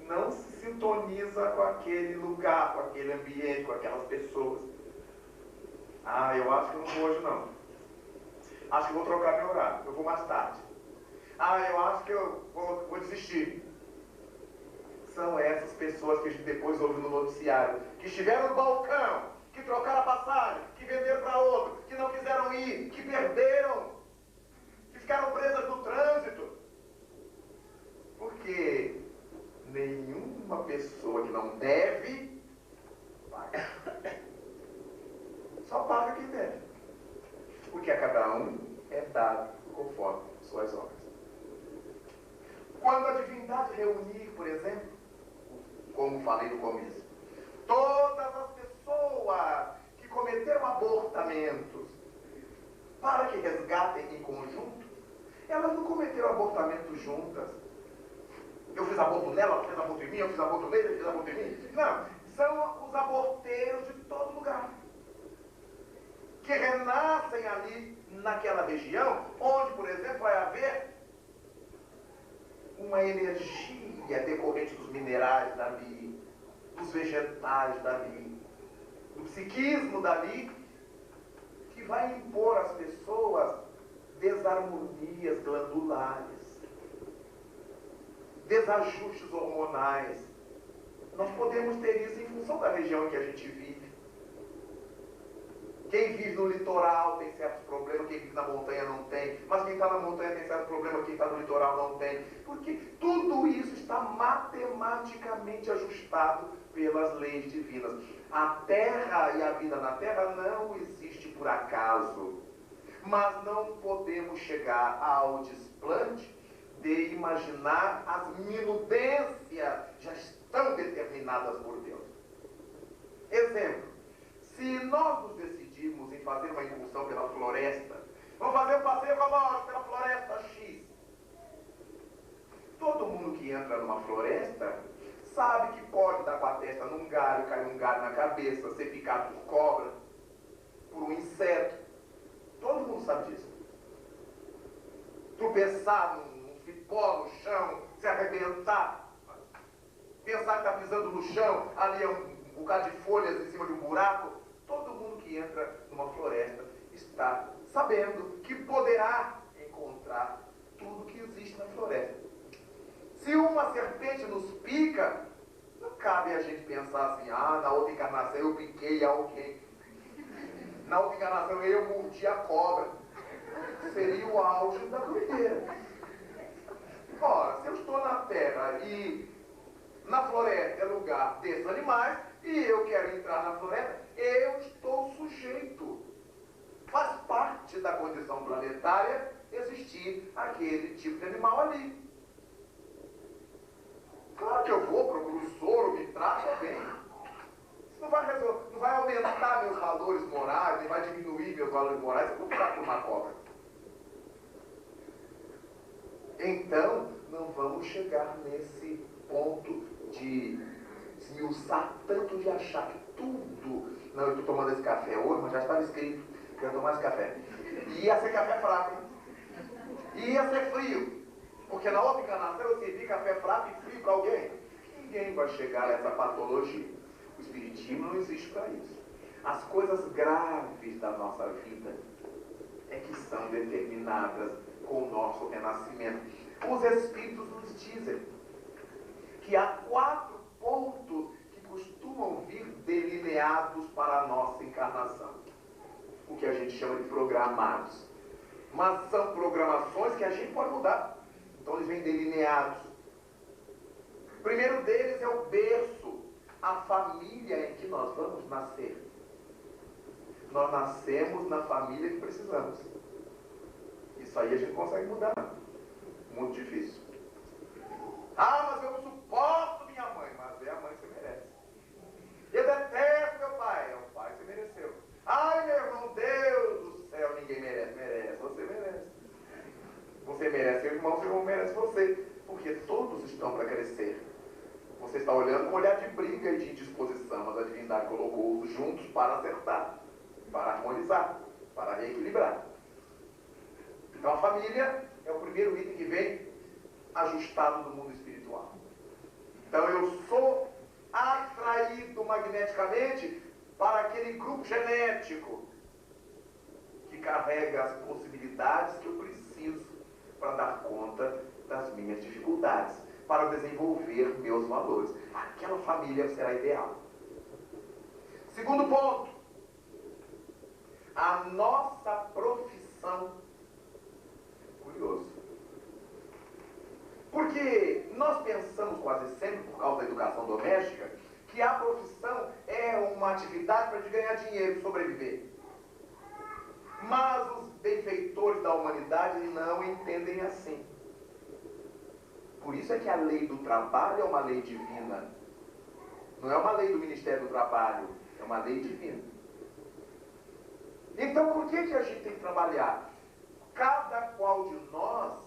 não se sintoniza com aquele lugar, com aquele ambiente, com aquelas pessoas. Eu acho que não vou hoje não. Acho que vou trocar meu horário, eu vou mais tarde. Ah, eu acho que eu vou desistir. São essas pessoas que a gente depois ouve no noticiário, que estiveram no balcão, que trocaram a passagem, que venderam para outro, que não quiseram ir, que perderam, que ficaram presas no trânsito. Porque nenhuma pessoa que não deve, paga. Só paga quem deve. Porque a cada um é dado conforme suas obras. Quando a divindade reunir, por exemplo, como falei no começo, todas as pessoas que cometeram abortamentos para que resgatem em conjunto, elas não cometeram abortamento juntas. Eu fiz aborto nela, ela fez aborto em mim, eu fiz aborto nele, ele fez aborto em mim. Não, são os aborteiros de todo lugar, que renascem ali naquela região, onde, por exemplo, vai haver uma energia decorrente dos minerais dali, dos vegetais dali, do psiquismo dali, que vai impor às pessoas desarmonias glandulares, desajustes hormonais. Nós podemos ter isso em função da região em que a gente vive. Quem vive no litoral tem certos problemas, quem vive na montanha não tem. Mas quem está na montanha tem certos problemas, quem está no litoral não tem. Porque tudo isso está matematicamente ajustado pelas leis divinas. A terra e a vida na terra não existe por acaso. Mas não podemos chegar ao desplante de imaginar as minudências já estão determinadas por Deus. Exemplo. Se nós nos decidirmos em fazer uma incursão pela floresta, vamos fazer um passeio ecológico pela floresta X. Todo mundo que entra numa floresta sabe que pode dar com a testa num galho, cair um galho na cabeça, ser picado por cobra, por um inseto. Todo mundo sabe disso. Tropeçar num cipó no chão, se arrebentar, pensar que está pisando no chão, ali é um bocado de folhas em cima de um buraco. Todo mundo que entra numa floresta está sabendo que poderá encontrar tudo que existe na floresta. Se uma serpente nos pica, não cabe a gente pensar assim, ah, na outra encarnação eu piquei alguém. Na outra encarnação eu mordi a cobra. Seria o auge da doideira. Ora, se eu estou na terra e na floresta é lugar desses animais, e eu quero entrar na floresta, eu estou sujeito. Faz parte da condição planetária existir aquele tipo de animal ali. Claro que eu vou, procuro soro, me trato bem. Isso não vai aumentar meus valores morais, nem vai diminuir meus valores morais, eu vou ficar por uma cobra. Então, não vamos chegar nesse ponto de esmiuçar tanto, de achar que tudo... Não, eu estou tomando esse café hoje, mas já estava escrito que eu ia tomar esse café. E ia ser café fraco. E ia ser frio. Porque na outra encarnação eu servi café fraco e frio para alguém. Ninguém vai chegar a essa patologia. O espiritismo não existe para isso. As coisas graves da nossa vida é que são determinadas com o nosso renascimento. Os espíritos nos dizem que há 4 pontos que costumam vir delineados para a nossa encarnação. O que a gente chama de programados. Mas são programações que a gente pode mudar. Então eles vêm delineados. O primeiro deles é o berço, a família em que nós vamos nascer. Nós nascemos na família que precisamos. Isso aí a gente consegue mudar. Muito difícil. Ah, mas eu não suporto minha mãe. Mas é a mãe que você merece. Eu detesto meu pai. É o pai que você mereceu. Ai, meu irmão, Deus do céu, ninguém merece. Merece, você merece. Você merece seu irmão merece você. Porque todos estão para crescer. Você está olhando com um olhar de briga e de indisposição, mas a divindade colocou-os juntos para acertar, para harmonizar, para reequilibrar. Então a família é o primeiro item que vem ajustado do mundo espiritual. Então eu sou atraído magneticamente para aquele grupo genético que carrega as possibilidades que eu preciso para dar conta das minhas dificuldades, para desenvolver meus valores. Aquela família será ideal. Segundo ponto, a nossa profissão. Curioso. Porque nós pensamos quase sempre, por causa da educação doméstica, que a profissão é uma atividade para ganhar dinheiro, sobreviver. Mas os benfeitores da humanidade não entendem assim. Por isso é que a lei do trabalho é uma lei divina. Não é uma lei do Ministério do Trabalho, é uma lei divina. Então por que a gente tem que trabalhar? Cada qual de nós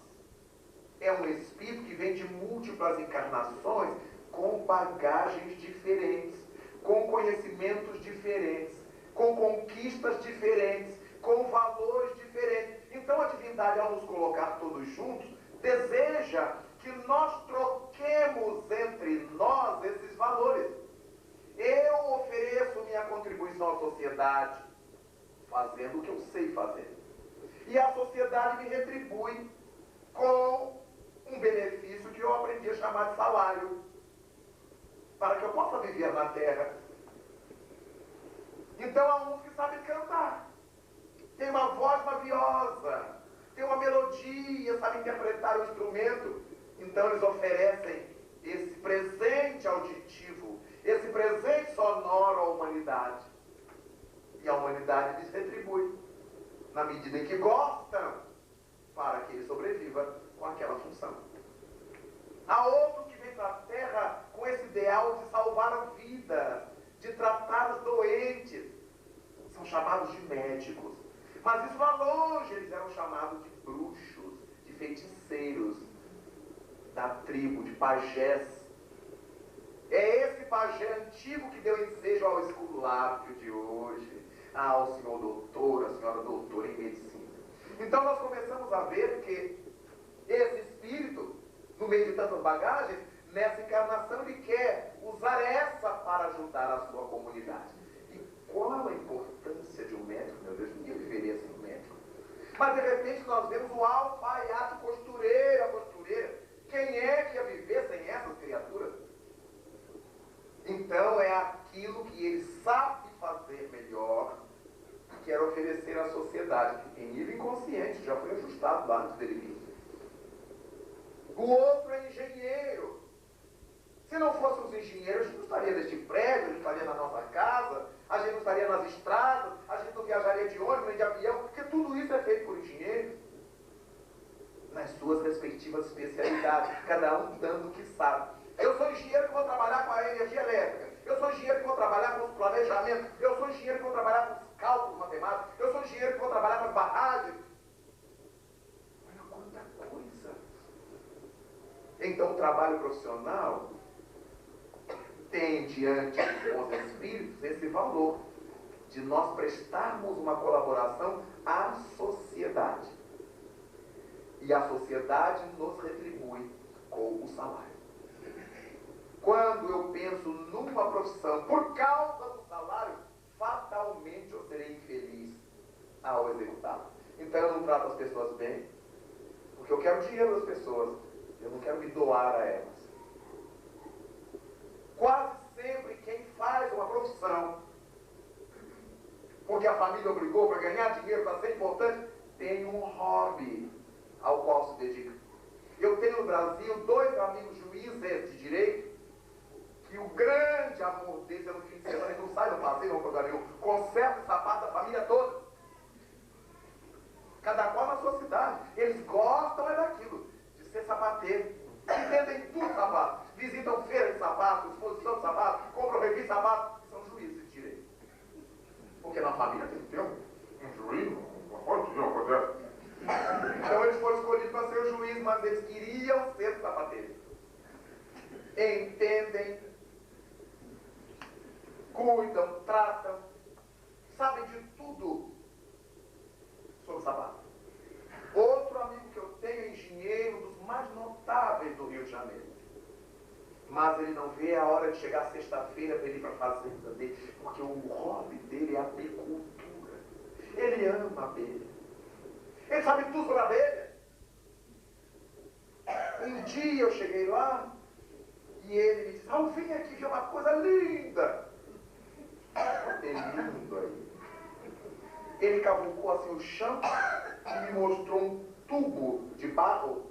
é um espírito que vem de múltiplas encarnações com bagagens diferentes, com conhecimentos diferentes, com conquistas diferentes, com valores diferentes. Então a divindade, ao nos colocar todos juntos, deseja que nós troquemos entre nós esses valores. Eu ofereço minha contribuição à sociedade, fazendo o que eu sei fazer. E a sociedade me retribui com um benefício que eu aprendi a chamar de salário, para que eu possa viver na terra. Então há uns que sabem cantar, tem uma voz maviosa, tem uma melodia, sabem interpretar o instrumento. Então eles oferecem esse presente auditivo, esse presente sonoro à humanidade. E a humanidade lhes retribui, na medida em que gostam, para que ele sobreviva com aquela função. Há outros que vêm para a Terra com esse ideal de salvar vidas, de tratar os doentes. São chamados de médicos. Mas isso lá longe eles eram chamados de bruxos, de feiticeiros, da tribo, de pajés. É esse pajé antigo que deu ensejo ao esculápio de hoje, ao senhor doutor, à senhora doutora em medicina. Então nós começamos a ver que esse espírito, no meio de tantas bagagens, nessa encarnação ele quer usar essa para ajudar a sua comunidade. E qual a importância de um médico? Meu Deus, ninguém viveria sem um médico. Mas de repente nós vemos o alfaiate, a costureira. Quem é que ia viver sem essas criaturas? Então é aquilo que ele sabe fazer melhor, que quer oferecer à sociedade, em nível inconsciente, já foi ajustado lá antes dele vir. O outro é engenheiro. Se não fôssemos engenheiros, a gente não estaria neste prédio, a gente estaria na nossa casa, a gente não estaria nas estradas, a gente não viajaria de ônibus nem de avião, porque tudo isso é feito por engenheiros, nas suas respectivas especialidades, cada um dando o que sabe. Eu sou engenheiro que vou trabalhar com a energia elétrica, eu sou engenheiro que vou trabalhar com os planejamentos, eu sou engenheiro que vou trabalhar com os cálculos matemáticos, eu sou engenheiro que vou trabalhar com as barragens. Olha quanta coisa! Então o trabalho profissional tem diante dos bons espíritos esse valor de nós prestarmos uma colaboração à sociedade. E a sociedade nos retribui com o salário. Quando eu penso numa profissão por causa do salário, fatalmente eu serei infeliz ao executá-la. Então eu não trato as pessoas bem, porque eu quero dinheiro das pessoas, eu não quero me doar a elas. Quase sempre quem faz uma profissão, porque a família obrigou para ganhar dinheiro, para ser importante, tem um hobby ao qual se dedica. Eu tenho no Brasil 2 amigos juízes de direito, que o grande amor deles é no fim de semana, eles não saem no passeio, não lugar nenhum, conserta o sapato da família toda. Cada qual na sua cidade. Eles gostam é daquilo, de ser sapateiro. Entendem tudo sapato. Visitam feira de sapato, exposição de sapato, compram revista de sapato. São juízes de direito. Porque na família tem que ter um juiz, não pode dizer uma coisa dessa. Então eles foram escolhidos para ser o juiz, mas eles queriam ser sapateiros. Entendem, cuidam, tratam, sabem de tudo sobre sapato. Outro amigo que eu tenho é engenheiro, um dos mais notáveis do Rio de Janeiro. Mas ele não vê a hora de chegar sexta-feira para ele ir para a fazenda dele, porque o hobby dele é a apicultura. Ele ama a abelha. Ele sabe tudo sobre a abelha. Um dia eu cheguei lá e ele me disse, Raul, vem aqui ver uma coisa linda. É lindo aí. Ele cavucou assim o chão e me mostrou um tubo de barro.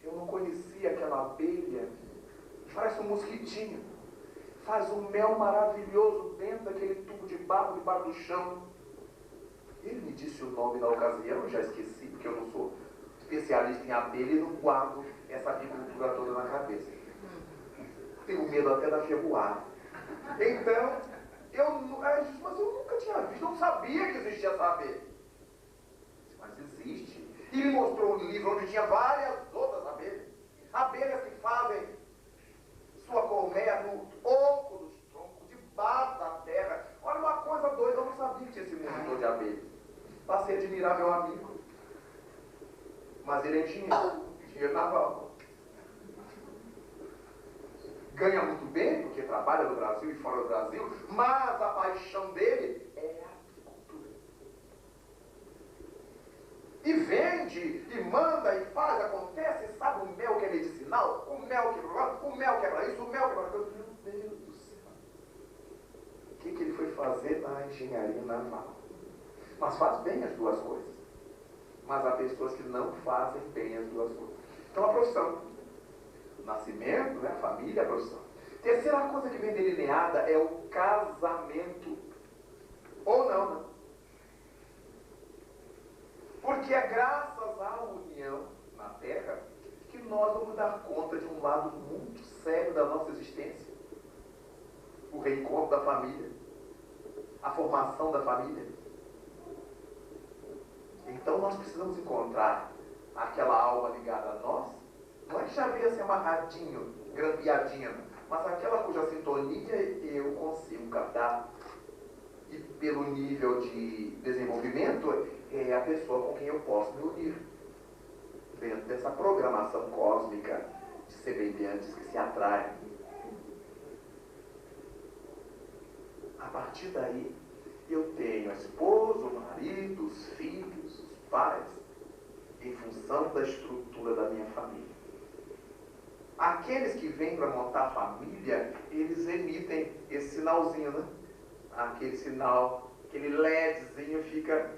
Eu não conhecia aquela abelha. Parece um mosquitinho. Faz um mel maravilhoso dentro daquele tubo de barro debaixo do chão. Ele me disse o nome na ocasião, eu já esqueci, porque eu não sou especialista em abelha e não guardo essa agricultura toda na cabeça. Tenho medo até da ferroada. Então, mas eu nunca tinha visto, eu não sabia que existia essa abelha. Mas existe. E me mostrou um livro onde tinha várias outras abelhas. Abelhas que fazem sua colmeia no oco dos troncos, debaixo da terra. Olha uma coisa doida, eu não sabia que tinha esse mundo todo de abelhas. Passei a admirar meu amigo. Mas ele é engenheiro naval. Ganha muito bem, porque trabalha no Brasil e fora do Brasil, mas a paixão dele é a agricultura. E vende, e manda, e faz, acontece, e sabe o mel que é medicinal? O mel que é para isso, o mel que é para aquilo. Meu Deus do céu. O que ele foi fazer na engenharia naval? Mas faz bem as duas coisas. Mas há pessoas que não fazem bem as duas coisas. Então a profissão. Nascimento, né? Família, a profissão. Terceira coisa que vem delineada é o casamento. Ou não, né? Porque é graças à união na Terra que nós vamos dar conta de um lado muito sério da nossa existência. O reencontro da família. A formação da família. Então nós precisamos encontrar aquela alma ligada a nós. Não é que já veio assim amarradinho, grampeadinho, mas aquela cuja sintonia eu consigo captar. E pelo nível de desenvolvimento, é a pessoa com quem eu posso me unir. Dentro dessa programação cósmica de semelhantes que se atraem. A partir daí, eu tenho a esposa, o marido, os filhos, os pais, em função da estrutura da minha família. Aqueles que vêm para montar a família, eles emitem esse sinalzinho, né? Aquele sinal, aquele LEDzinho fica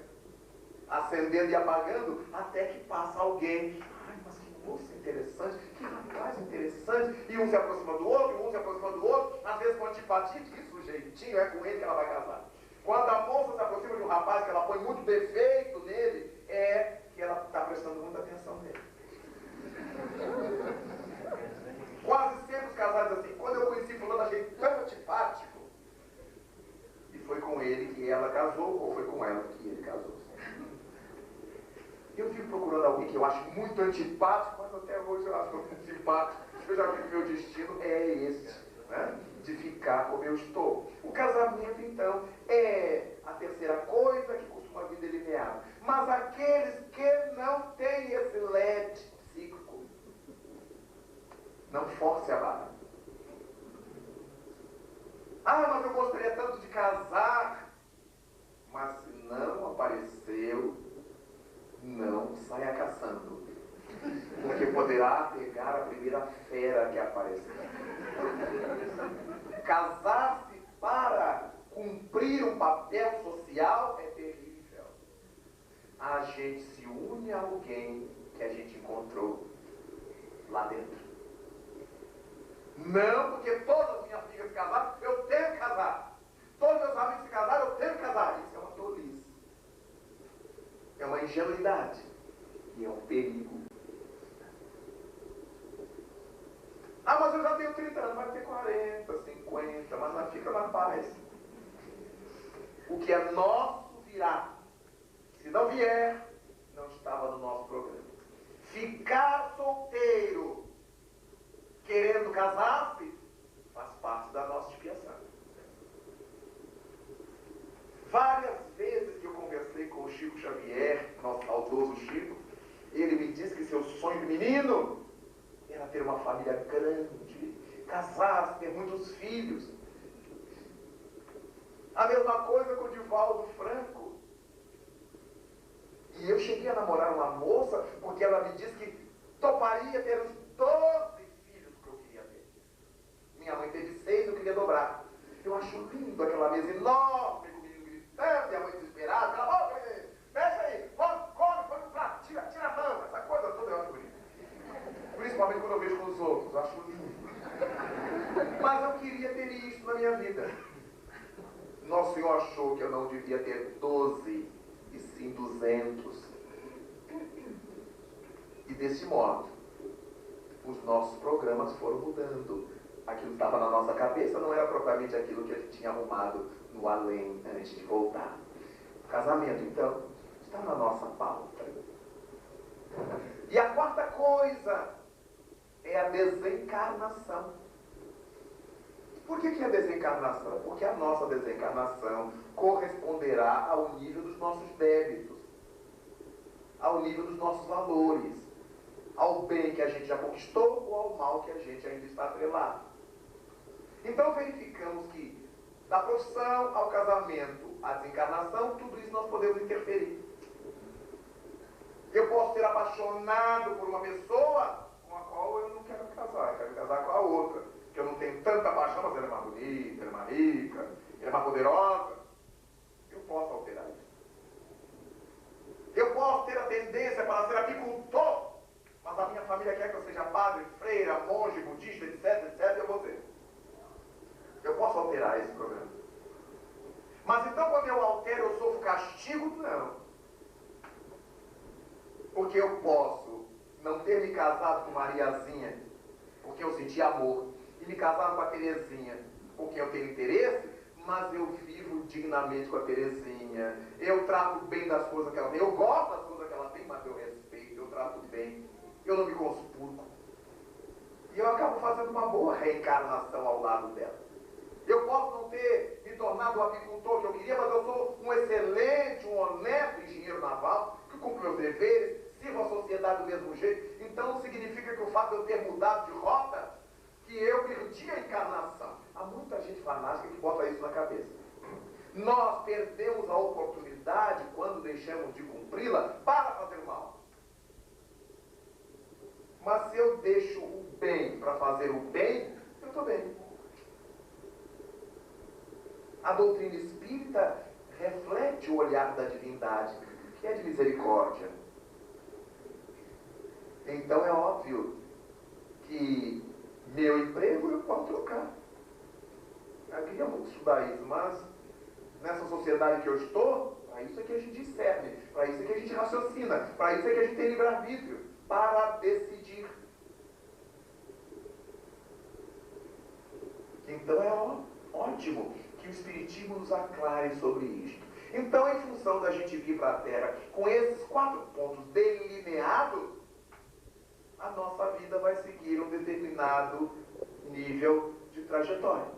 acendendo e apagando até que passa alguém. Ai, mas que moça interessante, que rapaz interessante. E um se aproxima do outro, um se aproxima do outro, às vezes com antipatia, que sujeitinho, é com ele que ela vai casar. Quando a moça se aproxima de um rapaz que ela põe muito defeito nele, é que ela está prestando muita atenção nele. Quase sempre os casais assim, quando eu conheci fulano, achei tão antipático. E foi com ele que ela casou, ou foi com ela que ele casou. Eu fico procurando alguém que eu acho muito antipático, mas até hoje eu acho muito simpático. Eu já vi que meu destino é esse, né? De ficar como eu estou. O casamento, então, é a terceira coisa que costuma vir delineada. Mas aqueles que não têm esse LED psíquico, não force a barra. Ah, mas eu gostaria tanto de casar. Mas se não apareceu, não saia caçando. Porque poderá pegar a primeira fera que aparecer. Casar-se para cumprir um papel social é terrível. A gente se une a alguém que a gente encontrou lá dentro. Não, porque todas as minhas filhas se casaram, eu tenho que casar. Todos meus amigos se casaram, eu tenho que casar. Isso é uma tolice. É uma ingenuidade. E é um perigo. Ah, mas eu já tenho 30 anos, vai ter 40, 50, mas não fica na paz. O que é nosso virá. Se não vier, não estava no nosso programa. Ficar solteiro, querendo casar-se, faz parte da nossa expiação. Várias vezes que eu conversei com o Chico Xavier, nosso saudoso Chico, ele me disse que seu sonho de menino era ter uma família grande, casar-se, ter muitos filhos. A mesma coisa com o Divaldo Franco. E eu cheguei a namorar uma moça porque ela me disse que toparia ter os 12 filhos que eu queria ter. Minha mãe teve 6, eu queria dobrar. Eu acho lindo aquela mesa enorme, com o menino gritando, e a mãe desesperada, pela boca, mexe aí, come, põe no prato, tira a mão, essa coisa toda eu acho bonita. Principalmente quando eu vejo com os outros, eu acho lindo. Mas eu queria ter isso na minha vida. Nosso Senhor achou que eu não devia ter 12, e sim 200. E desse modo, os nossos programas foram mudando. Aquilo que estava na nossa cabeça não era propriamente aquilo que a gente tinha arrumado no além antes de voltar. O casamento, então, está na nossa pauta. E a quarta coisa é a desencarnação. Por que a desencarnação? Porque a nossa desencarnação corresponderá ao nível dos nossos débitos, ao nível dos nossos valores, ao bem que a gente já conquistou ou ao mal que a gente ainda está atrelado. Então verificamos que da profissão ao casamento, à desencarnação, tudo isso nós podemos interferir. Eu posso ser apaixonado por uma pessoa com a qual eu não quero casar, eu quero casar com a outra, que eu não tenho tanta paixão, mas ela é mais bonita, ela é mais rica, ela é mais poderosa. Eu posso alterar isso. Eu posso ter a tendência para ser apicultor, mas a minha família quer que eu seja padre, freira, monge, budista, etc, eu vou ser. Eu posso alterar esse programa. Mas então quando eu altero, eu sofro castigo? Não. Porque eu posso não ter me casado com Mariazinha, porque eu senti amor, e me casar com a Terezinha, porque eu tenho interesse, mas eu vivo dignamente com a Terezinha. Eu trato bem das coisas que ela tem. Eu gosto das coisas que ela tem, mas eu respeito, eu trato bem. Eu não me conspurco. E eu acabo fazendo uma boa reencarnação ao lado dela. Eu posso não ter me tornado o apicultor que eu queria, mas eu sou um excelente, um honesto engenheiro naval, que cumpre meus deveres, sirvo a sociedade do mesmo jeito. Então não significa que o fato de eu ter mudado de rota, que eu perdi a encarnação. Há muita gente fanática que bota isso na cabeça. Nós perdemos a oportunidade, quando deixamos de cumpri-la, para fazer o mal. Mas se eu deixo o bem para fazer o bem, eu estou bem. A doutrina espírita reflete o olhar da divindade, que é de misericórdia. Então é óbvio que meu emprego eu posso trocar. Eu queria muito estudar isso, mas nessa sociedade que eu estou, para isso é que a gente discerne, para isso é que a gente raciocina, para isso é que a gente tem livre-arbítrio, para decidir. Então é ótimo que o Espiritismo nos aclare sobre isto. Então, em função da gente vir para a Terra com esses 4 pontos delineados, a nossa vida vai seguir um determinado nível de trajetória.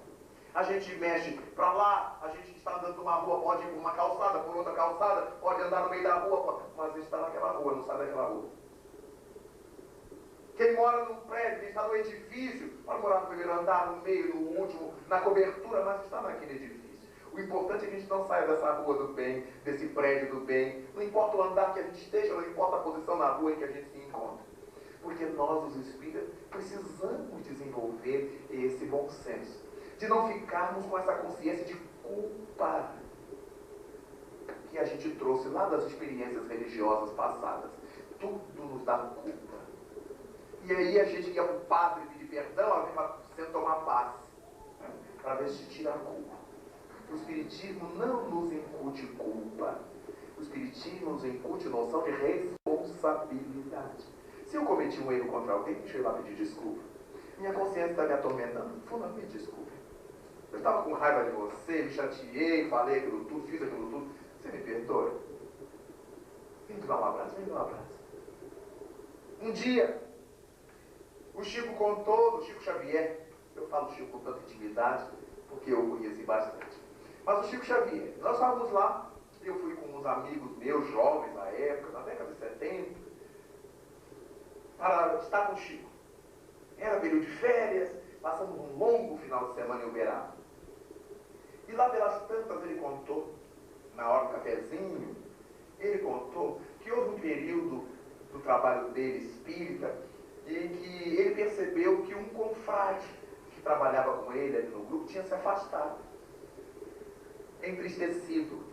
A gente mexe para lá, a gente está andando numa rua, pode ir por uma calçada, por outra calçada, pode andar no meio da rua, mas está naquela rua, não sai daquela rua. Quem mora num prédio, quem está no edifício, pode morar no primeiro andar, no meio, no último, na cobertura, mas está naquele edifício. O importante é que a gente não saia dessa rua do bem, desse prédio do bem. Não importa o andar que a gente esteja, não importa a posição na rua em que a gente se encontra. Porque nós, os espíritas, precisamos desenvolver esse bom senso. De não ficarmos com essa consciência de culpa que a gente trouxe lá das experiências religiosas passadas. Tudo nos dá culpa. E aí a gente ia para o padre pedir perdão, alguém para tomar passe, né? Para ver se tira a culpa. O Espiritismo não nos incute culpa. O Espiritismo nos incute noção de responsabilidade. Se eu cometi um erro contra alguém, deixa eu ir lá pedir desculpa. Minha consciência está me atormentando, fulano, me desculpe. Eu estava com raiva de você, me chateei, falei aquilo tudo, fiz aquilo tudo. Você me perdoa? Vem me dar um abraço, vem me dar um abraço. Um dia, o Chico contou, do Chico Xavier, eu falo Chico com tanta intimidade, porque eu conheci bastante. Mas o Chico Xavier, nós estávamos lá, eu fui com uns amigos meus, jovens na época, na década de 70, para estar com o Chico. Era período de férias, passamos um longo final de semana em Uberaba. E lá pelas tantas ele contou, na hora do cafezinho, ele contou que houve um período do trabalho dele espírita em que ele percebeu que um confrade que trabalhava com ele ali no grupo tinha se afastado, entristecido.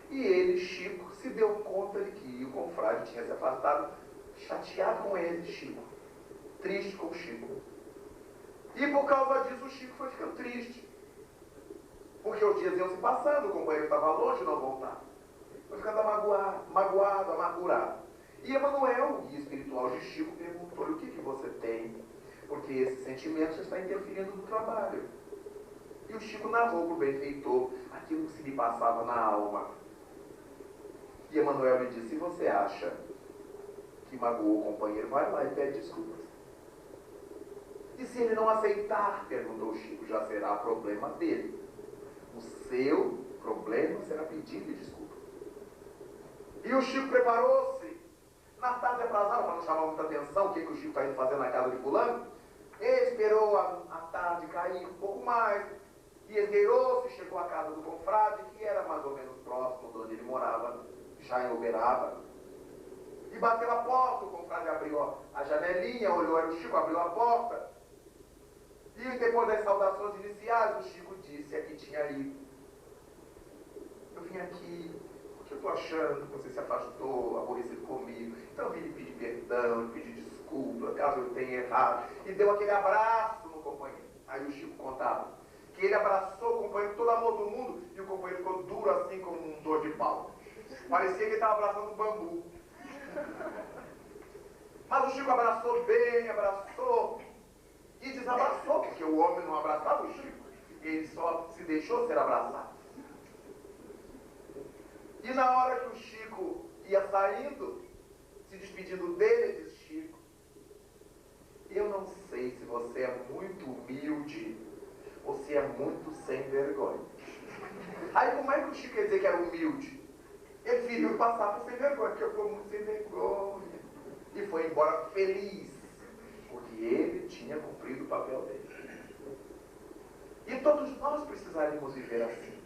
E ele, Chico, se deu conta de que o confrade tinha se afastado, chateado com ele, Chico, triste com o Chico. E por causa disso o Chico foi ficando triste, porque os dias iam se passando, o companheiro estava longe de não voltar. Foi ficando magoado, amargurado. E Emanuel, o guia espiritual de Chico, perguntou: o que você tem? Porque esse sentimento já está interferindo no trabalho. E o Chico narrou para o benfeitor aquilo que se lhe passava na alma. E Emanuel lhe disse: se você acha que magoou o companheiro, vai lá e pede desculpas. E se ele não aceitar, perguntou o Chico, já será problema dele. O seu problema será pedir-lhe desculpa. E o Chico preparou-se. Na tarde aprazada, para não chamar muita atenção, o que o Chico está indo fazer na casa de fulano, ele esperou a tarde cair um pouco mais, e esgueirou-se, chegou à casa do confrade, que era mais ou menos próximo de onde ele morava, já em Uberaba. E bateu a porta, o confrade abriu a janelinha, olhou, aí o Chico abriu a porta, e depois das saudações iniciais, o Chico disse: aqui tinha ido. Eu vim aqui porque eu estou achando que você se afastou, aborrecido comigo. Então eu vim lhe pedir perdão, lhe pedir desculpa, caso eu tenha errado. E deu aquele abraço no companheiro. Aí o Chico contava que ele abraçou o companheiro com todo amor do mundo, e o companheiro ficou duro assim como um dor de pau. Parecia que ele estava abraçando um bambu. Mas o Chico abraçou bem, abraçou e desabraçou, porque o homem não abraçava o Chico, ele só se deixou ser abraçado. E na hora que o Chico ia saindo, se despedindo dele, disse: Chico, eu não sei se você é muito humilde ou se é muito sem vergonha. Aí como é que o Chico ia dizer que era humilde? Ele preferiu passar por sem vergonha, porque eu fui muito sem vergonha. E foi embora feliz, porque ele tinha cumprido o papel dele. E todos nós precisaríamos viver assim,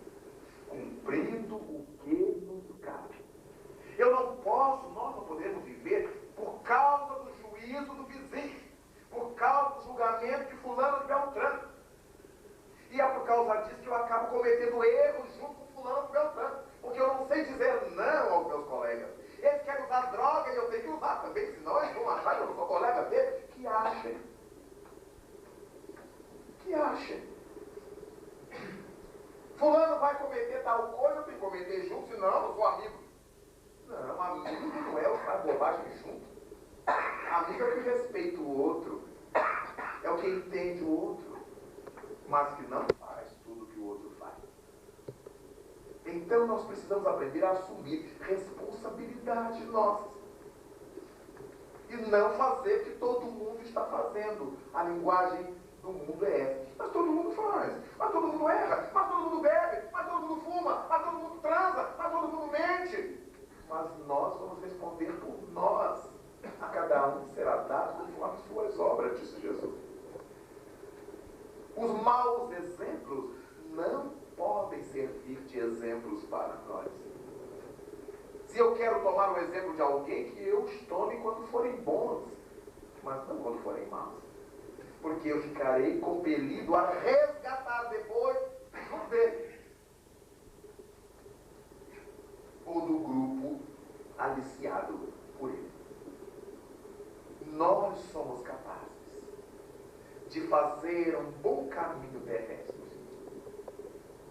cumprindo o que nos cabe. Nós não podemos viver por causa do juízo do vizinho, por causa do julgamento de fulano de Beltrano. E é por causa disso que eu acabo cometendo erros junto com fulano de Beltrano, porque eu não sei dizer não aos meus colegas. Eles querem usar droga e eu tenho que usar também, senão eles vão achar que eu não sou colega dele. Que achem. Fulano vai cometer tal coisa, eu tenho que cometer junto, senão eu não sou amigo. Não, amigo não é o que faz bobagem junto. Amigo é o que respeita o outro, é o que entende o outro, mas que não faz tudo o que o outro faz. Então nós precisamos aprender a assumir responsabilidade nossa e não fazer o que todo mundo está fazendo. A linguagem do mundo é essa: mas todo mundo faz, mas todo mundo erra, mas todo mundo bebe, mas todo mundo fuma, mas todo mundo transa, mas todo mundo mente. Mas nós vamos responder por nós. A cada um será dado conforme as suas obras, disse Jesus. Os maus exemplos não podem servir de exemplos para nós. Se eu quero tomar o exemplo de alguém, que eu os tome quando forem bons, mas não quando forem maus, porque eu ficarei compelido a resgatar depois um deles, ou do grupo aliciado por ele. Nós somos capazes de fazer um bom caminho terrestre.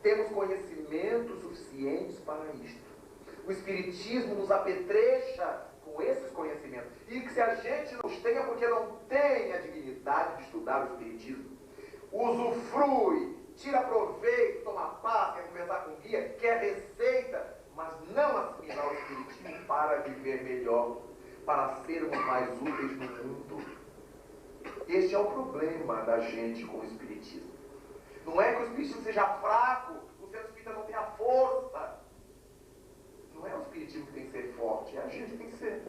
Temos conhecimentos suficientes para isto. O Espiritismo nos apetrecha com esses conhecimentos. E que se a gente não os tenha, porque não tem a dignidade de estudar o Espiritismo, usufrui, tira proveito, toma paz, quer conversar com guia, quer receita, mas não assimilar o Espiritismo para viver melhor, para sermos mais úteis no mundo. Este é o problema da gente com o Espiritismo. Não é que o Espiritismo seja fraco, o centro espírita não tem a força. Não é o Espiritismo que tem que ser forte, é a gente que tem que ser.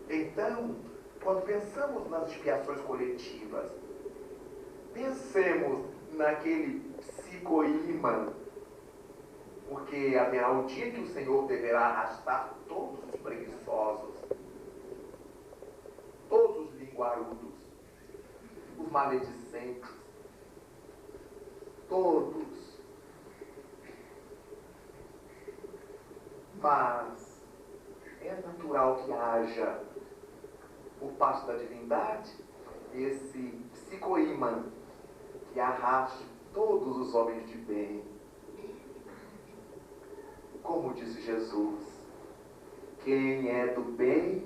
Então, quando pensamos nas expiações coletivas, pensemos naquele psicoímã, porque haverá um dia que o Senhor deverá arrastar todos os preguiçosos guarulhos, os maledicentes, todos. Mas é natural que haja, por parte da divindade, esse psicoímã que arraste todos os homens de bem. Como disse Jesus, quem é do bem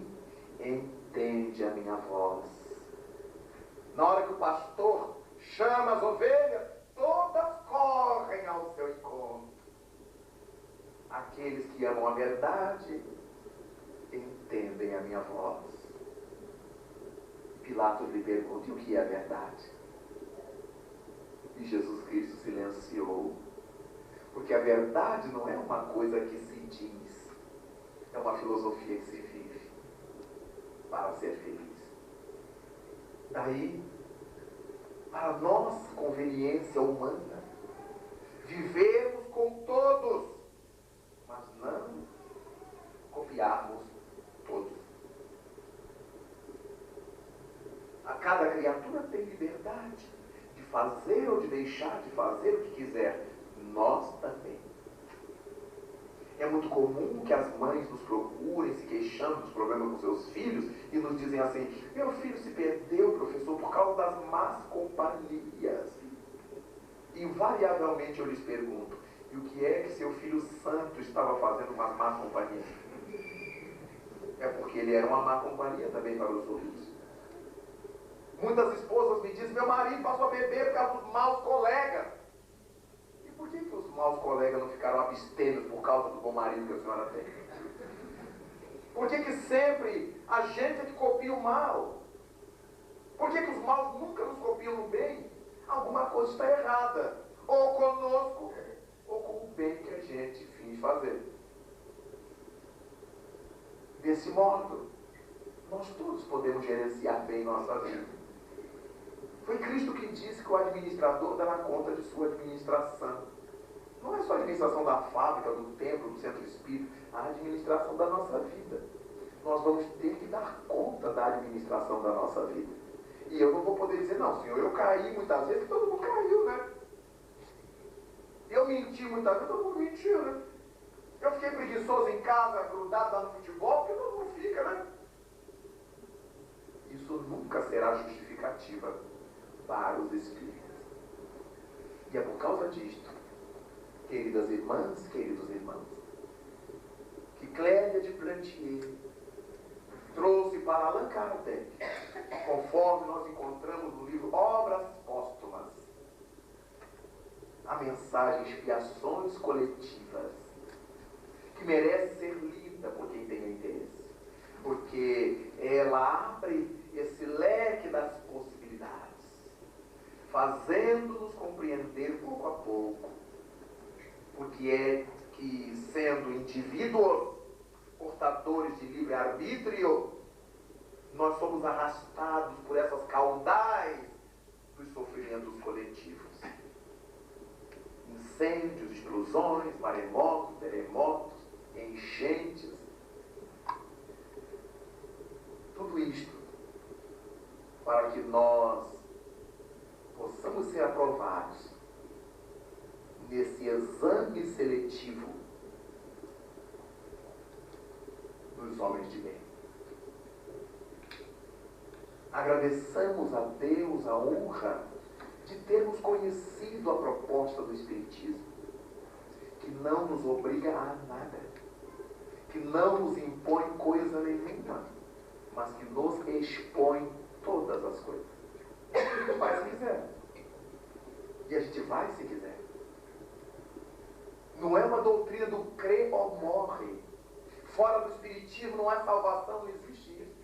entende a minha voz. Na hora que o pastor chama as ovelhas, todas correm ao seu encontro. Aqueles que amam a verdade entendem a minha voz. Pilatos lhe pergunta: e o que é a verdade? E Jesus Cristo silenciou. Porque a verdade não é uma coisa que se diz, é uma filosofia que se vive para ser feliz. Daí, para nossa conveniência humana, vivermos com todos, mas não copiarmos todos. A cada criatura tem liberdade de fazer ou de deixar de fazer o que quiser. Nós também. É muito comum que as mães nos procurem se queixando dos problemas com seus filhos e nos dizem assim: meu filho se perdeu, professor, por causa das más companhias. Invariavelmente eu lhes pergunto: e o que é que seu filho santo estava fazendo com as más companhias? É porque ele era uma má companhia também para os outros. Muitas esposas me dizem: meu marido passou a beber por causa dos maus colegas. Por que os maus colegas não ficaram abstêmios por causa do bom marido que a senhora tem? Por que sempre a gente é que copia o mal? Por que os maus nunca nos copiam no bem? Alguma coisa está errada, ou conosco, ou com o bem que a gente finge fazer. Desse modo, nós todos podemos gerenciar bem nossa vida. Foi Cristo que disse que o administrador dará conta de sua administração. Não é só a administração da fábrica, do templo, do centro espírita, a administração da nossa vida. Nós vamos ter que dar conta da administração da nossa vida. E eu não vou poder dizer: não, senhor, eu caí muitas vezes, todo mundo caiu, né? Eu menti muitas vezes, todo mundo mentiu, né? Eu fiquei preguiçoso em casa, grudado lá no futebol, porque todo mundo fica, né? Isso nunca será justificativa para os espíritos. E é por causa disto, queridas irmãs, queridos irmãos, que Clélia de Plantier trouxe para Allan Kardec, conforme nós encontramos no livro Obras Póstumas, a mensagem Expiações Coletivas, que merece ser lida por quem tem interesse, porque ela abre esse leque das possibilidades, fazendo-nos compreender pouco a pouco porque é que, sendo indivíduos portadores de livre-arbítrio, nós somos arrastados por essas caudais dos sofrimentos coletivos. Incêndios, explosões, maremotos, terremotos, enchentes. Tudo isto para que nós possamos ser aprovados nesse exame seletivo dos homens de bem. Agradeçamos a Deus a honra de termos conhecido a proposta do Espiritismo, que não nos obriga a nada, que não nos impõe coisa nenhuma, mas que nos expõe todas as coisas. A gente vai se quiser. E a gente vai se quiser. Não é uma doutrina do crê ou morre. Fora do Espiritismo não há salvação, não existe isso.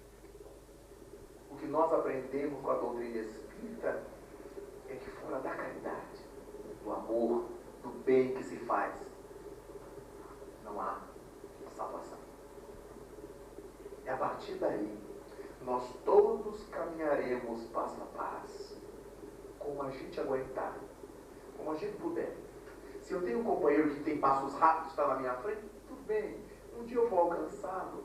O que nós aprendemos com a doutrina espírita é que fora da caridade, do amor, do bem que se faz, não há salvação. E a partir daí, nós todos caminharemos passo a passo, como a gente aguentar, como a gente puder. Se eu tenho um companheiro que tem passos rápidos, está na minha frente, tudo bem, um dia eu vou alcançá-lo,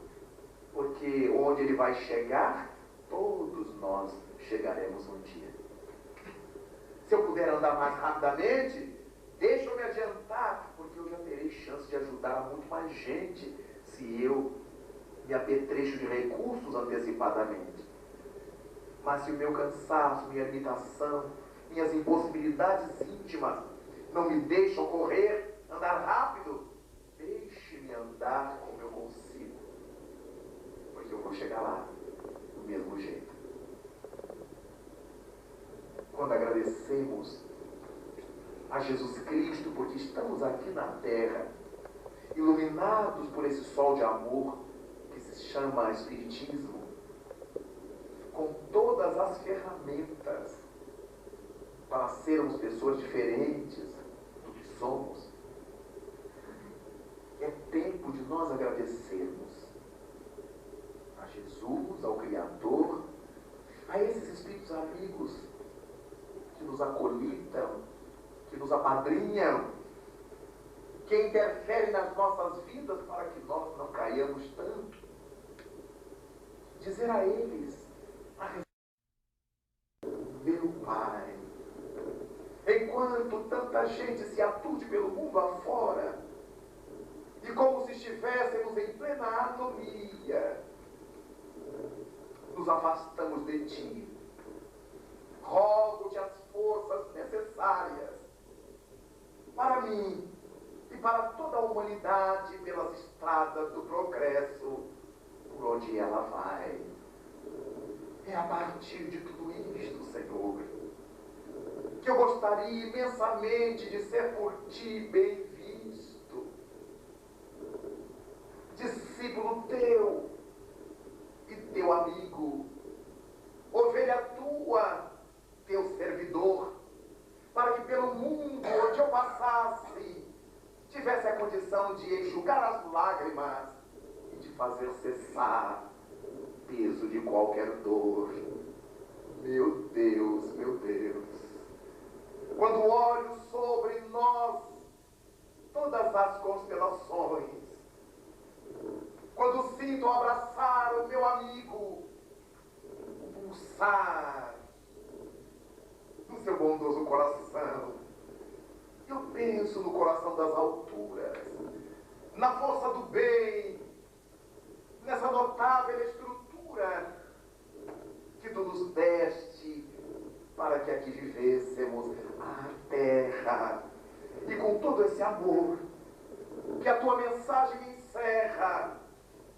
porque onde ele vai chegar, todos nós chegaremos um dia. Se eu puder andar mais rapidamente, deixa eu me adiantar, porque eu já terei chance de ajudar muito mais gente se eu me apetrecho de recursos antecipadamente. Mas se o meu cansaço, minha limitação, minhas impossibilidades íntimas não me deixam correr, andar rápido, deixe-me andar como eu consigo, porque eu vou chegar lá do mesmo jeito. Quando agradecemos a Jesus Cristo porque estamos aqui na terra, iluminados por esse sol de amor que se chama Espiritismo, com todas as ferramentas para sermos pessoas diferentes do que somos, é tempo de nós agradecermos a Jesus, ao Criador, a esses Espíritos amigos que nos acolitam, que nos apadrinham, que interferem nas nossas vidas para que nós não caiamos tanto. Dizer a eles: meu Pai, enquanto tanta gente se atude pelo mundo afora, e como se estivéssemos em plena anomia, nos afastamos de Ti, rogo-te as forças necessárias para mim e para toda a humanidade pelas estradas do progresso por onde ela vai. É a partir de tudo isto, Senhor, que eu gostaria imensamente de ser por Ti bem visto, discípulo Teu e Teu amigo, ovelha Tua, Teu servidor, para que pelo mundo onde eu passasse tivesse a condição de enxugar as lágrimas e de fazer cessar o peso de qualquer dor. Meu Deus, quando olho sobre nós todas as constelações, quando sinto abraçar o meu amigo, o pulsar do seu bondoso coração, eu penso no coração das alturas, na força do bem, nessa notável estrutura que Tu nos deste para que aqui vivêssemos a terra. E com todo esse amor que a Tua mensagem me encerra,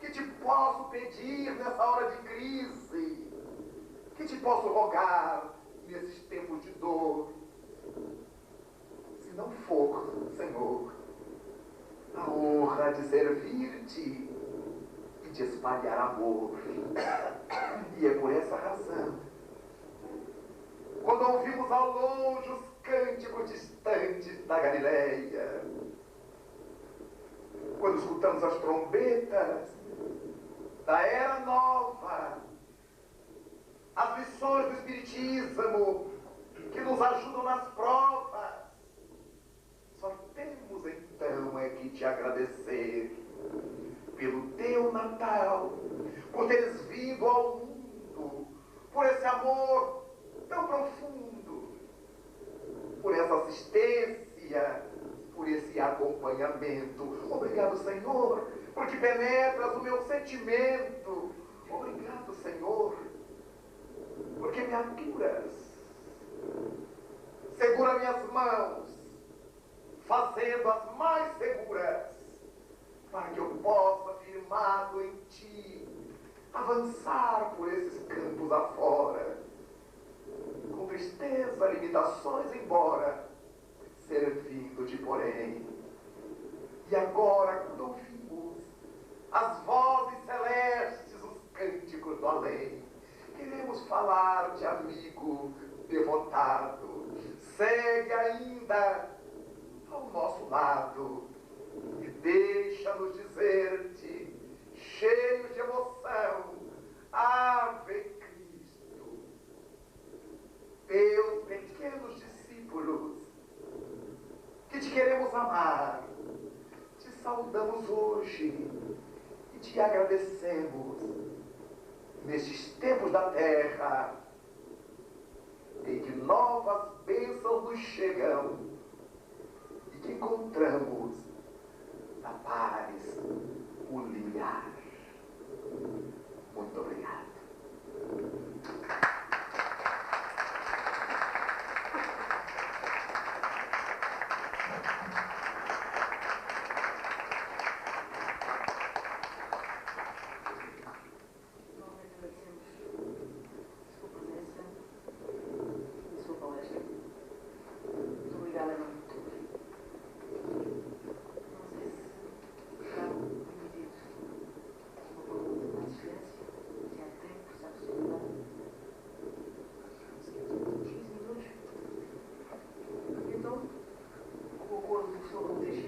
que Te posso pedir nessa hora de crise, que Te posso rogar nesses tempos de dor, se não for, Senhor, a honra de servir-Te e de espalhar amor. E é por essa razão, quando ouvimos ao longe os cânticos distantes da Galileia, quando escutamos as trombetas da Era Nova, as lições do Espiritismo que nos ajudam nas provas, só temos então é que Te agradecer pelo Teu Natal, por teres vindo ao mundo, por esse amor tão profundo, por essa assistência, por esse acompanhamento. Obrigado, Senhor, porque penetras o meu sentimento. Obrigado, Senhor, porque me aturas. Segura minhas mãos, fazendo-as mais seguras, para que eu possa, firmado em Ti, avançar por esses campos afora, com tristeza, limitações embora, servindo-Te, porém. E agora, quando ouvimos as vozes celestes, os cânticos do além, queremos falar-Te, amigo devotado, segue ainda ao nosso lado e deixa-nos dizer-Te, cheios de emoção: Ave Cristo. Teus pequenos discípulos, que Te queremos amar, Te saudamos hoje e Te agradecemos. nesses tempos da terra, em que novas bênçãos nos chegam e que encontramos na paz o limiar. Muito obrigado.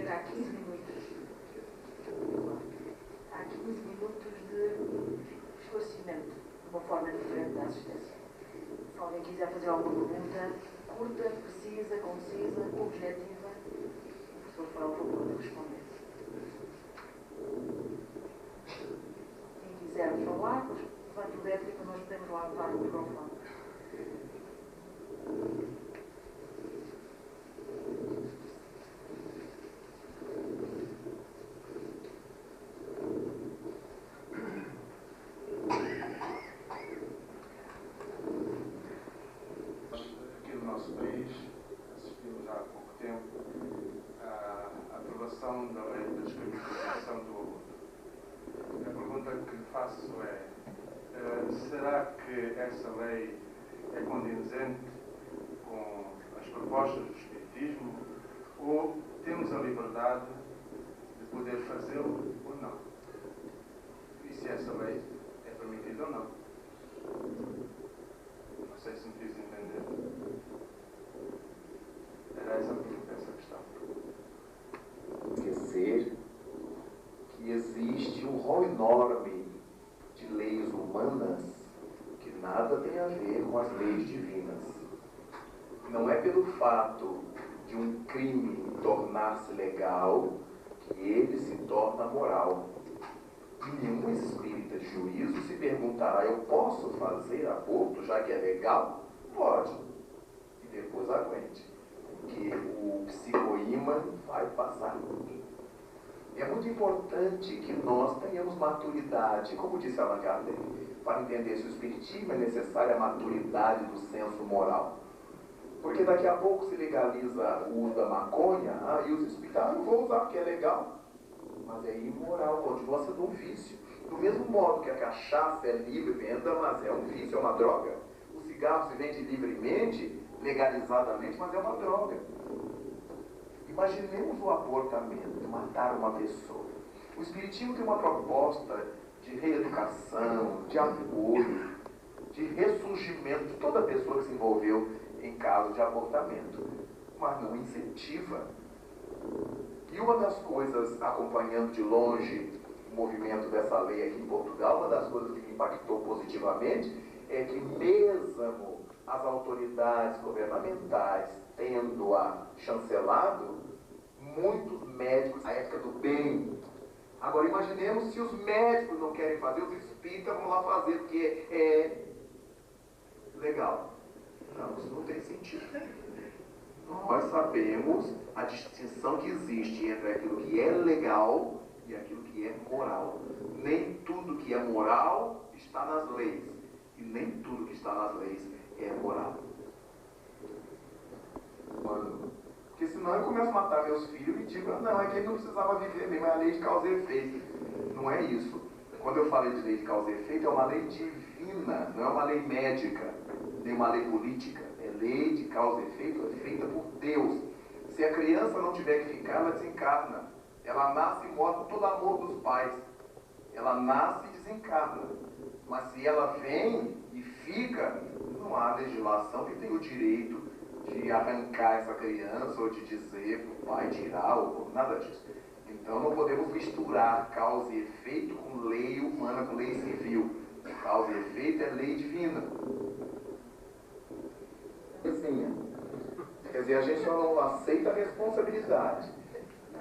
Há 15 minutos. Há 15 minutos de esclarecimento, de uma forma diferente da assistência. Se alguém quiser fazer alguma pergunta curta, precisa, concisa, objetiva, o professor fará o favor de responder. Quem quiser falar, levante o dedo para nós podemos lá levar o microfone. Da lei da descriminalização do aborto. A pergunta que lhe faço é, será que essa lei é condizente com as propostas do Espiritismo ou temos a liberdade de poder fazê-lo ou não? E se essa lei é permitida ou não? Não sei se me fiz entender. Era essa a pergunta, essa a questão. Esquecer que existe um rol enorme de leis humanas que nada tem a ver com as leis divinas. Não é pelo fato de um crime tornar-se legal que ele se torna moral. E nenhum espírita de juízo se perguntará: eu posso fazer aborto já que é legal? Pode. E depois aguente, porque o psicoímã vai passar. É muito importante que nós tenhamos maturidade, como disse Allan Kardec, para entender se o espiritismo é necessária a maturidade do senso moral. Porque daqui a pouco se legaliza o uso da maconha, e os espíritas, não vou usar porque é legal. Mas é imoral, continua sendo um vício. Do mesmo modo que a cachaça é livre venda, mas é um vício, é uma droga. O cigarro se vende livremente, legalizadamente, mas é uma droga. Imaginemos o abortamento, matar uma pessoa. O Espiritismo tem uma proposta de reeducação, de apoio, de ressurgimento de toda pessoa que se envolveu em caso de abortamento, mas não incentiva. E uma das coisas, acompanhando de longe o movimento dessa lei aqui em Portugal, uma das coisas que me impactou positivamente é que mesmo as autoridades governamentais tendo-a chancelado, muitos médicos, na época do bem. Agora imaginemos se os médicos não querem fazer, os espíritas vão lá fazer, porque é legal. Não, isso não tem sentido. Nós sabemos a distinção que existe entre aquilo que é legal e aquilo que é moral. Nem tudo que é moral está nas leis. E nem tudo que está nas leis é moral. Mano, porque senão eu começo a matar meus filhos e digo, não, é que ele não precisava viver mesmo, é a lei de causa e efeito. Não é isso. Quando eu falei de lei de causa e efeito, é uma lei divina, não é uma lei médica, nem uma lei política. É lei de causa e efeito, é feita por Deus. Se a criança não tiver que ficar, ela desencarna. Ela nasce e morre por todo amor dos pais. Ela nasce e desencarna. Mas se ela vem e fica, não há legislação que tenha o direito de arrancar essa criança ou de dizer para o pai tirar ou nada disso. Então não podemos misturar causa e efeito com lei humana, com lei civil. Causa e efeito é lei divina. Quer dizer, a gente só não aceita a responsabilidade.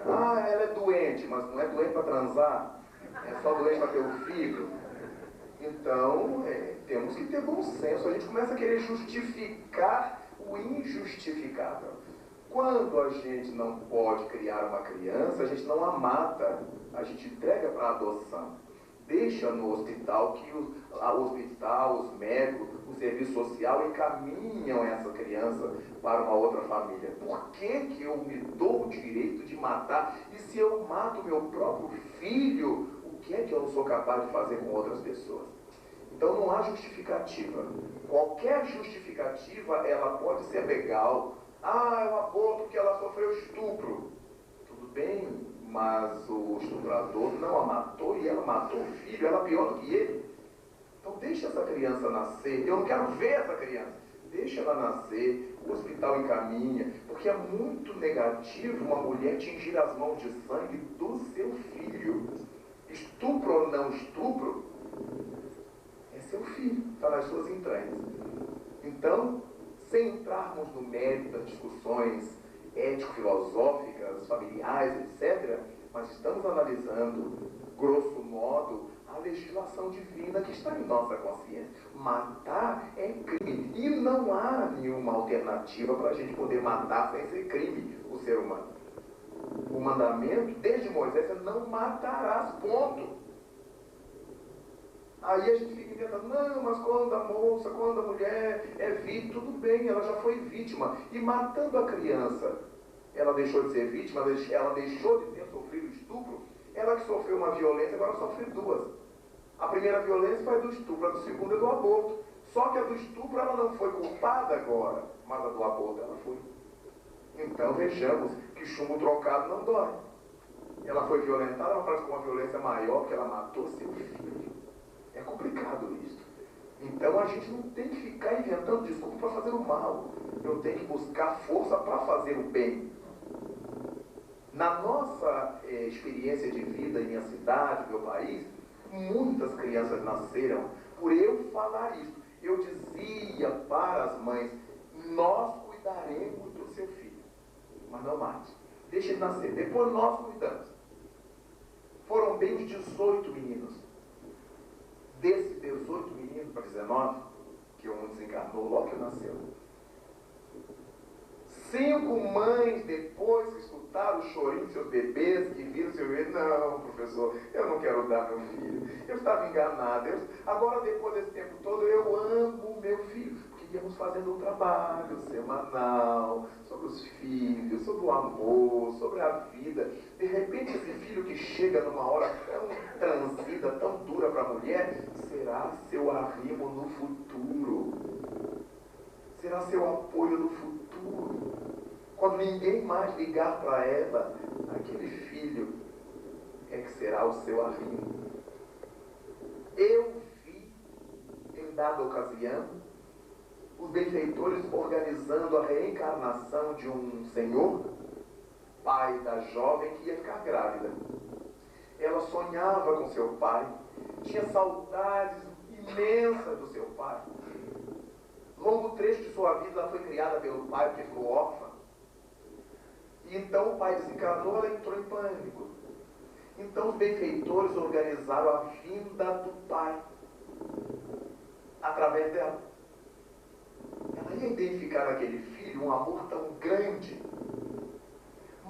Ela é doente, mas não é doente para transar, é só doente para ter o filho. Então, temos que ter bom senso. A gente começa a querer justificar o injustificável. Quando a gente não pode criar uma criança, a gente não a mata, a gente entrega para adoção. Deixa no hospital que o hospital, os médicos, o serviço social encaminham essa criança para uma outra família. Por que eu me dou o direito de matar? E se eu mato meu próprio filho, o que é que eu não sou capaz de fazer com outras pessoas? Então não há justificativa. Qualquer justificativa, ela pode ser legal. É um aborto porque ela sofreu estupro. Tudo bem, mas o estuprador não a matou e ela matou o filho, ela é pior do que ele. Então deixa essa criança nascer. Eu não quero ver essa criança. Deixa ela nascer, o hospital encaminha, porque é muito negativo uma mulher tingir as mãos de sangue do seu filho. Estupro ou não estupro, é seu filho, está nas suas entranhas. Então, sem entrarmos no mérito das discussões ético-filosóficas, familiares, etc., mas estamos analisando, grosso modo, a legislação divina que está em nossa consciência. Matar é crime. E não há nenhuma alternativa para a gente poder matar sem ser crime o ser humano. O mandamento, desde Moisés, é não matarás, ponto. Aí a gente fica inventando, não, mas quando a moça, quando a mulher é vítima, tudo bem, ela já foi vítima. E matando a criança, ela deixou de ser vítima, ela deixou de ter sofrido estupro, ela que sofreu uma violência, agora sofre duas. A primeira violência foi a do estupro, a do segundo é do aborto. Só que a do estupro ela não foi culpada agora, mas a do aborto ela foi. Então vejamos que chumbo trocado não dói. Ela foi violentada, ela faz com uma violência maior porque ela matou seu filho. É complicado isso. Então a gente não tem que ficar inventando desculpa para fazer o mal. Eu tenho que buscar força para fazer o bem. Na nossa experiência de vida em minha cidade, meu país, muitas crianças nasceram por eu falar isso. Eu dizia para as mães, nós cuidaremos do seu filho, mas não mate. Deixa ele nascer, depois nós cuidamos. Foram bem uns 18 meninos. Desses 18 meninos para 19, que um desencarnou logo que nasceu. 5 mães depois que escutaram o chorinho de seus bebês, que viram seu bebê, não, professor, eu não quero dar meu filho. Eu estava enganada. Agora, depois desse tempo todo, eu amo meu filho. Porque íamos fazendo um trabalho semanal sobre os filhos, sobre o amor, sobre a vida. De repente, esse filho que chega numa hora tão transida, tão dura para a mulher, será seu arrimo no futuro. Será seu apoio no futuro. Quando ninguém mais ligar para ela, aquele filho é que será o seu arrimo. Eu vi, em dada ocasião, os benfeitores organizando a reencarnação de um senhor, pai da jovem que ia ficar grávida. Ela sonhava com seu pai, tinha saudades imensas do seu pai. Longo trecho de sua vida, ela foi criada pelo pai, porque ficou órfã. E então o pai desencarnou, ela entrou em pânico. Então os benfeitores organizaram a vinda do pai, através dela. Ela ia identificar naquele filho um amor tão grande.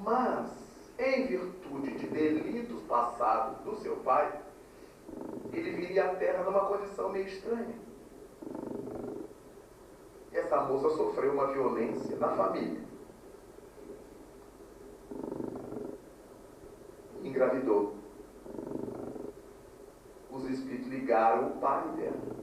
Mas, em virtude de delitos passados do seu pai, ele viria à Terra numa condição meio estranha. Essa moça sofreu uma violência na família. Engravidou. Os espíritos ligaram o pai dela.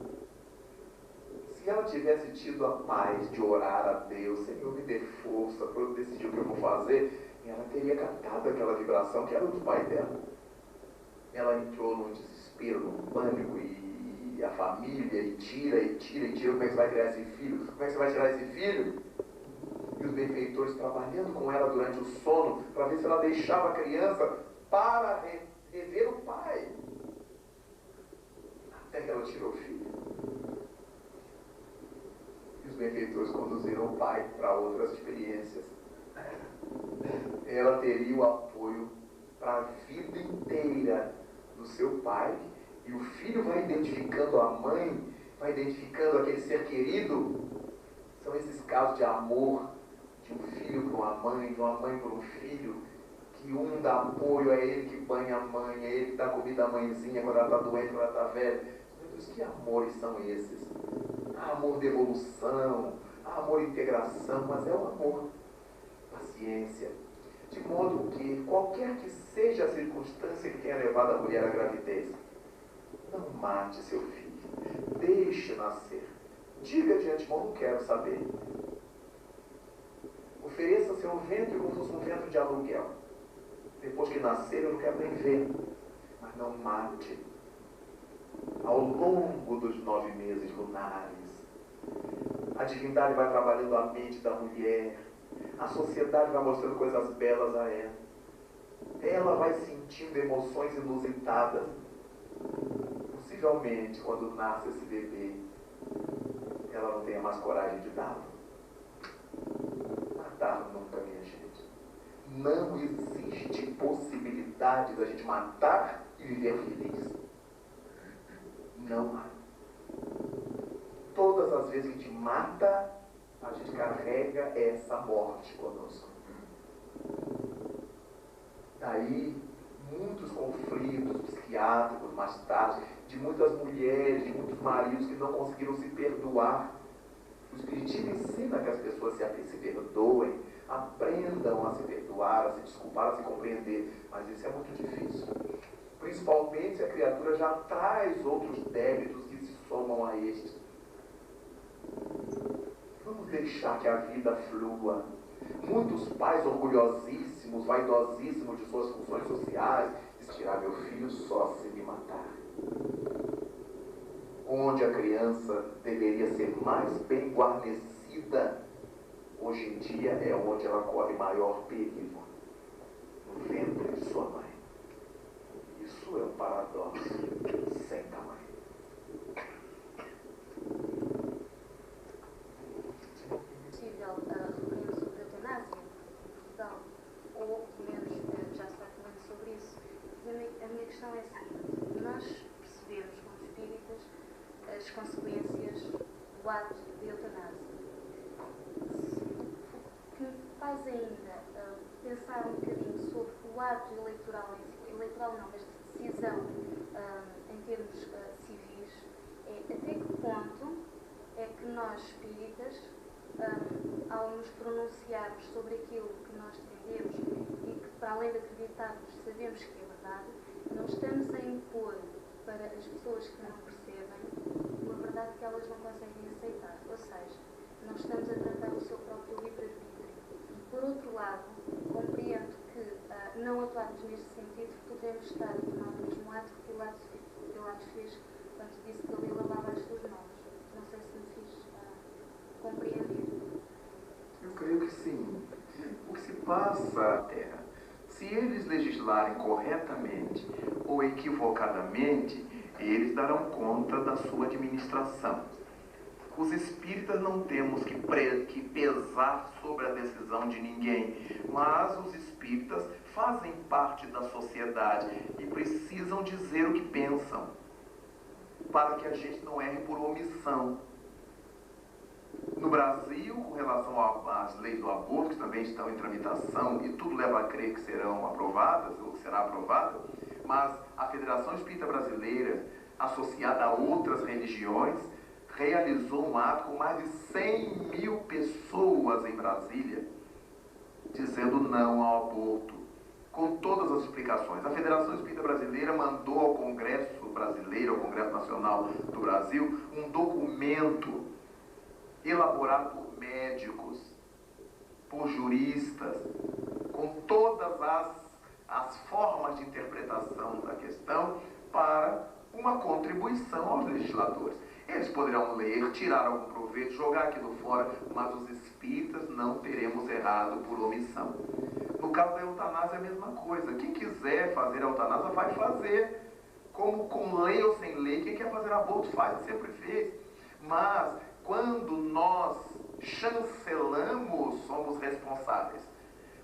Se ela tivesse tido a paz de orar a Deus, Senhor, me dê força para eu decidir o que eu vou fazer, ela teria captado aquela vibração que era do pai dela. Ela entrou num desespero, num pânico, e a família, e tira, como é que você vai tirar esse filho? Como é que você vai tirar esse filho? E os benfeitores trabalhando com ela durante o sono, para ver se ela deixava a criança para rever o pai. Até que ela tirou o filho. E os benfeitores conduziram o pai para outras experiências. Ela teria o apoio para a vida inteira do seu pai, e o filho vai identificando a mãe, vai identificando aquele ser querido, são esses casos de amor de um filho por uma mãe, de uma mãe por um filho, que um dá apoio, é ele que banha a mãe, é ele que dá comida à mãezinha quando ela está doente, quando ela está velha. Meu Deus, que amores são esses? Amor de evolução, amor de integração, mas é o amor, paciência. De modo que, qualquer que seja a circunstância que tenha levado a mulher à gravidez, não mate seu filho, deixe nascer. Diga de antemão, não quero saber. Ofereça seu ventre como se fosse um ventre de aluguel. Depois que nascer, eu não quero nem ver. Mas não mate. Ao longo dos 9 meses lunares, a divindade vai trabalhando a mente da mulher. A sociedade vai mostrando coisas belas a ela. Ela vai sentindo emoções inusitadas. Possivelmente, quando nasce esse bebê, ela não tenha mais coragem de dá-lo. Matar nunca, minha gente. Não existe possibilidade da gente matar e viver feliz. Não há. Todas as vezes que a gente mata, a gente carrega essa morte conosco. Daí, muitos conflitos psiquiátricos mais tarde, de muitas mulheres, de muitos maridos que não conseguiram se perdoar. O Espiritismo ensina que as pessoas se perdoem, aprendam a se perdoar, a se desculpar, a se compreender, mas isso é muito difícil. Principalmente se a criatura já traz outros débitos que se somam a este. Vamos deixar que a vida flua. Muitos pais orgulhosíssimos, vaidosíssimos de suas funções sociais, dizem: tirar meu filho só se me matar. Onde a criança deveria ser mais bem guarnecida, hoje em dia é onde ela corre maior perigo, no ventre de sua mãe. Isso é um paradoxo sem tamanho. Possível referir sobre a eutanásia em Portugal, ou pelo menos já se vai falando sobre isso. A minha questão é a seguinte: nós percebemos como espíritas as consequências do ato de eutanásia. O que me faz ainda pensar um bocadinho sobre o ato eleitoral não, mas de decisão em termos civis, é até que ponto é que nós espíritas, ao nos pronunciarmos sobre aquilo que nós defendemos e que, para além de acreditarmos, sabemos que é verdade, não estamos a impor para as pessoas que não percebem uma verdade que elas não conseguem aceitar. Ou seja, não estamos a tratar o seu próprio livre-arbítrio. Por outro lado, compreendo que, não atuarmos neste sentido, podemos estar a tomar o mesmo ato que Pilatos fez quando disse que ele lavava as suas mãos. Não sei se me fiz compreender. Eu creio que sim. O que se passa na Terra, se eles legislarem corretamente ou equivocadamente, eles darão conta da sua administração. Os espíritas não temos que pesar sobre a decisão de ninguém, mas os espíritas fazem parte da sociedade e precisam dizer o que pensam, para que a gente não erre por omissão. No Brasil, com relação às leis do aborto, que também estão em tramitação, e tudo leva a crer que serão aprovadas, ou será aprovada, mas a Federação Espírita Brasileira, associada a outras religiões, realizou um ato com mais de 100 mil pessoas em Brasília, dizendo não ao aborto, com todas as explicações. A Federação Espírita Brasileira mandou ao Congresso Brasileiro, ao Congresso Nacional do Brasil, um documento elaborado por médicos, por juristas, com todas as formas de interpretação da questão para uma contribuição aos legisladores. Eles poderão ler, tirar algum proveito, jogar aquilo fora, mas os espíritas não teremos errado por omissão. No caso da eutanásia é a mesma coisa. Quem quiser fazer a eutanásia vai fazer. Como com lei ou sem lei, quem quer fazer aborto faz, sempre fez. Mas quando nós chancelamos, somos responsáveis.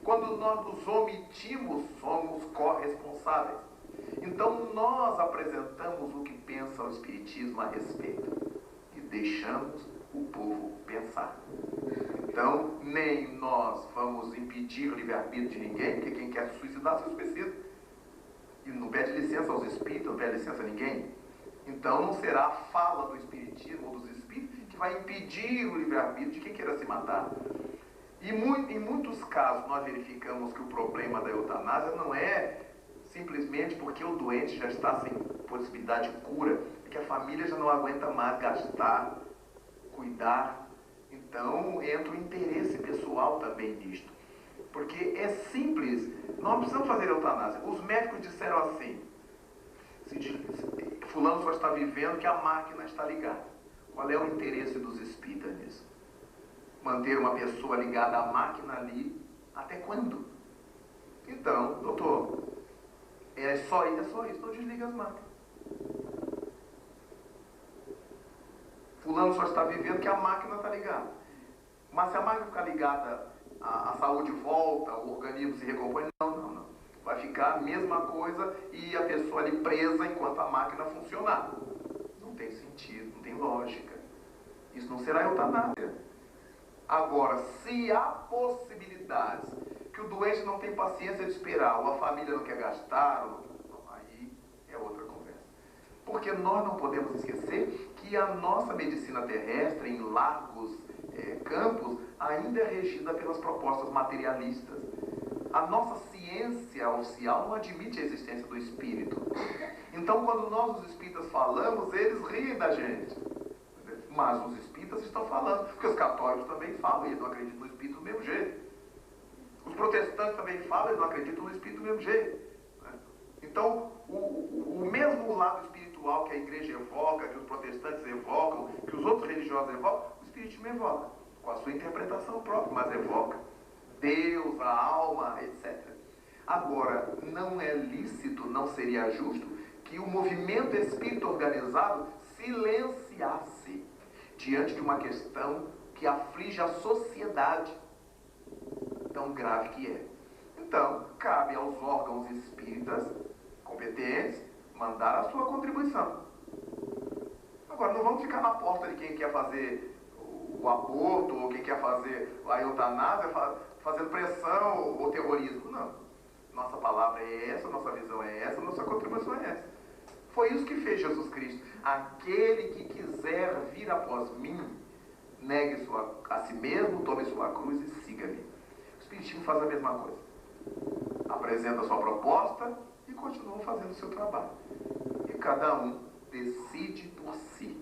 Quando nós nos omitimos, somos corresponsáveis. Então nós apresentamos o que pensa o Espiritismo a respeito e deixamos o povo pensar. Então nem nós vamos impedir o livre-arbítrio de ninguém, porque quem quer se suicidar se suicida. E não pede licença aos espíritos, não pede licença a ninguém. Então não será a fala do Espiritismo ou dos espíritos que vai impedir o livre-arbítrio de quem queira se matar. E em muitos casos nós verificamos que o problema da eutanásia não é simplesmente porque o doente já está sem possibilidade de cura, é que a família já não aguenta mais gastar, cuidar. Então entra o interesse pessoal também nisto. Porque é simples, nós não precisamos fazer eutanásia. Os médicos disseram assim, fulano só está vivendo que a máquina está ligada. Qual é o interesse dos espíritas nisso? Manter uma pessoa ligada à máquina ali, até quando? Então, doutor, é só isso, então desliga as máquinas. Fulano só está vivendo que a máquina está ligada. Mas se a máquina ficar ligada, a saúde volta, o organismo se recompõe? Não. Vai ficar a mesma coisa e a pessoa ali presa enquanto a máquina funcionar. Não tem sentido, não tem lógica. Isso não será eutanásia. Agora, se há possibilidades que o doente não tem paciência de esperar, ou a família não quer gastar, aí é outra conversa. Porque nós não podemos esquecer que a nossa medicina terrestre, em largos campos, ainda é regida pelas propostas materialistas. A nossa ciência oficial não admite a existência do espírito. Então, quando nós, os espíritas, falamos, eles riem da gente. Mas os espíritas estão falando, porque os católicos também falam, e eles não acreditam no espírito do mesmo jeito. Os protestantes também falam, eles não acreditam no espírito do mesmo jeito. Então, o mesmo lado espiritual que a igreja evoca, que os protestantes evocam, que os outros religiosos evocam, o espiritismo evoca, com a sua interpretação própria, mas evoca Deus, a alma, etc. Agora, não é lícito, não seria justo que o movimento espírita organizado silenciasse diante de uma questão que aflige a sociedade, tão grave que é. Então, cabe aos órgãos espíritas competentes mandar a sua contribuição. Agora, não vamos ficar na porta de quem quer fazer o aborto, ou quem quer fazer a eutanásia, fazendo pressão ou terrorismo. Não. Nossa palavra é essa, nossa visão é essa, nossa contribuição é essa. Foi isso que fez Jesus Cristo. Aquele que quiser vir após mim, negue a si mesmo, tome sua cruz e siga-me. O Espiritismo faz a mesma coisa. Apresenta a sua proposta e continua fazendo o seu trabalho. E cada um decide por si.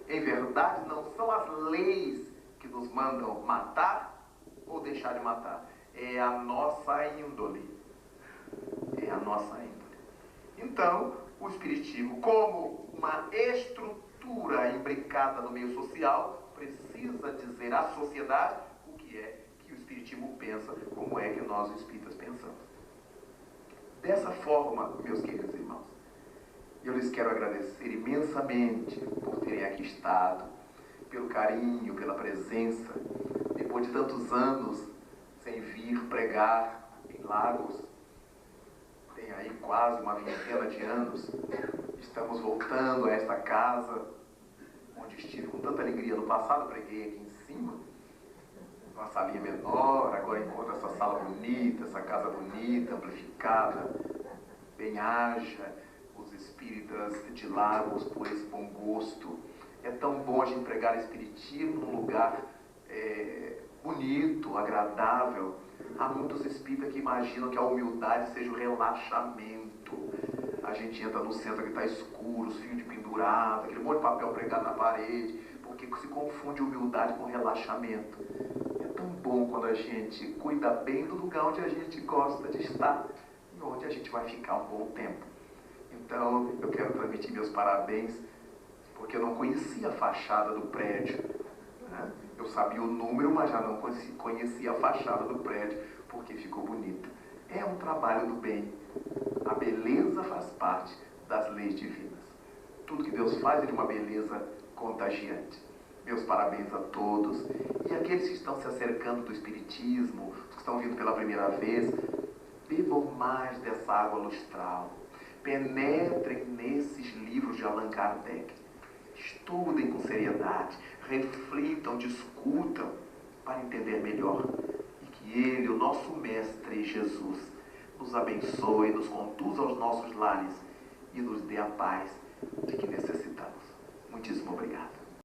Em verdade, não são as leis que nos mandam matar ou deixar de matar. É a nossa índole. É a nossa índole. Então, o Espiritismo, como uma estrutura imbricada no meio social, precisa dizer à sociedade o que é que o Espiritismo pensa, como é que nós, os espíritas, pensamos. Dessa forma, meus queridos irmãos, eu lhes quero agradecer imensamente por terem aqui estado, pelo carinho, pela presença, depois de tantos anos sem vir pregar em Lagos. Tem aí quase uma vintena de anos, estamos voltando a esta casa, onde estive com tanta alegria no passado, preguei aqui em cima, uma salinha menor, agora encontro essa sala bonita, essa casa bonita, amplificada, bem haja, os espíritas de Lagos por esse bom gosto. É tão bom a gente pregar espiritismo num lugar bonito, agradável. Há muitos espíritas que imaginam que a humildade seja o relaxamento. A gente entra no centro que está escuro, os fios de pendurado, aquele monte de papel pregado na parede, porque se confunde humildade com relaxamento. É tão bom quando a gente cuida bem do lugar onde a gente gosta de estar e onde a gente vai ficar um bom tempo. Então, eu quero transmitir meus parabéns, porque eu não conhecia a fachada do prédio, né? Eu sabia o número, mas já não conhecia a fachada do prédio, porque ficou bonita. É um trabalho do bem. A beleza faz parte das leis divinas. Tudo que Deus faz é de uma beleza contagiante. Meus parabéns a todos. E aqueles que estão se acercando do Espiritismo, os que estão vindo pela primeira vez, bebam mais dessa água lustral. penetrem nesses livros de Allan Kardec. Estudem com seriedade, reflitam, discutam para entender melhor. E que Ele, o nosso Mestre Jesus, nos abençoe, nos conduza aos nossos lares e nos dê a paz de que necessitamos. Muitíssimo obrigado.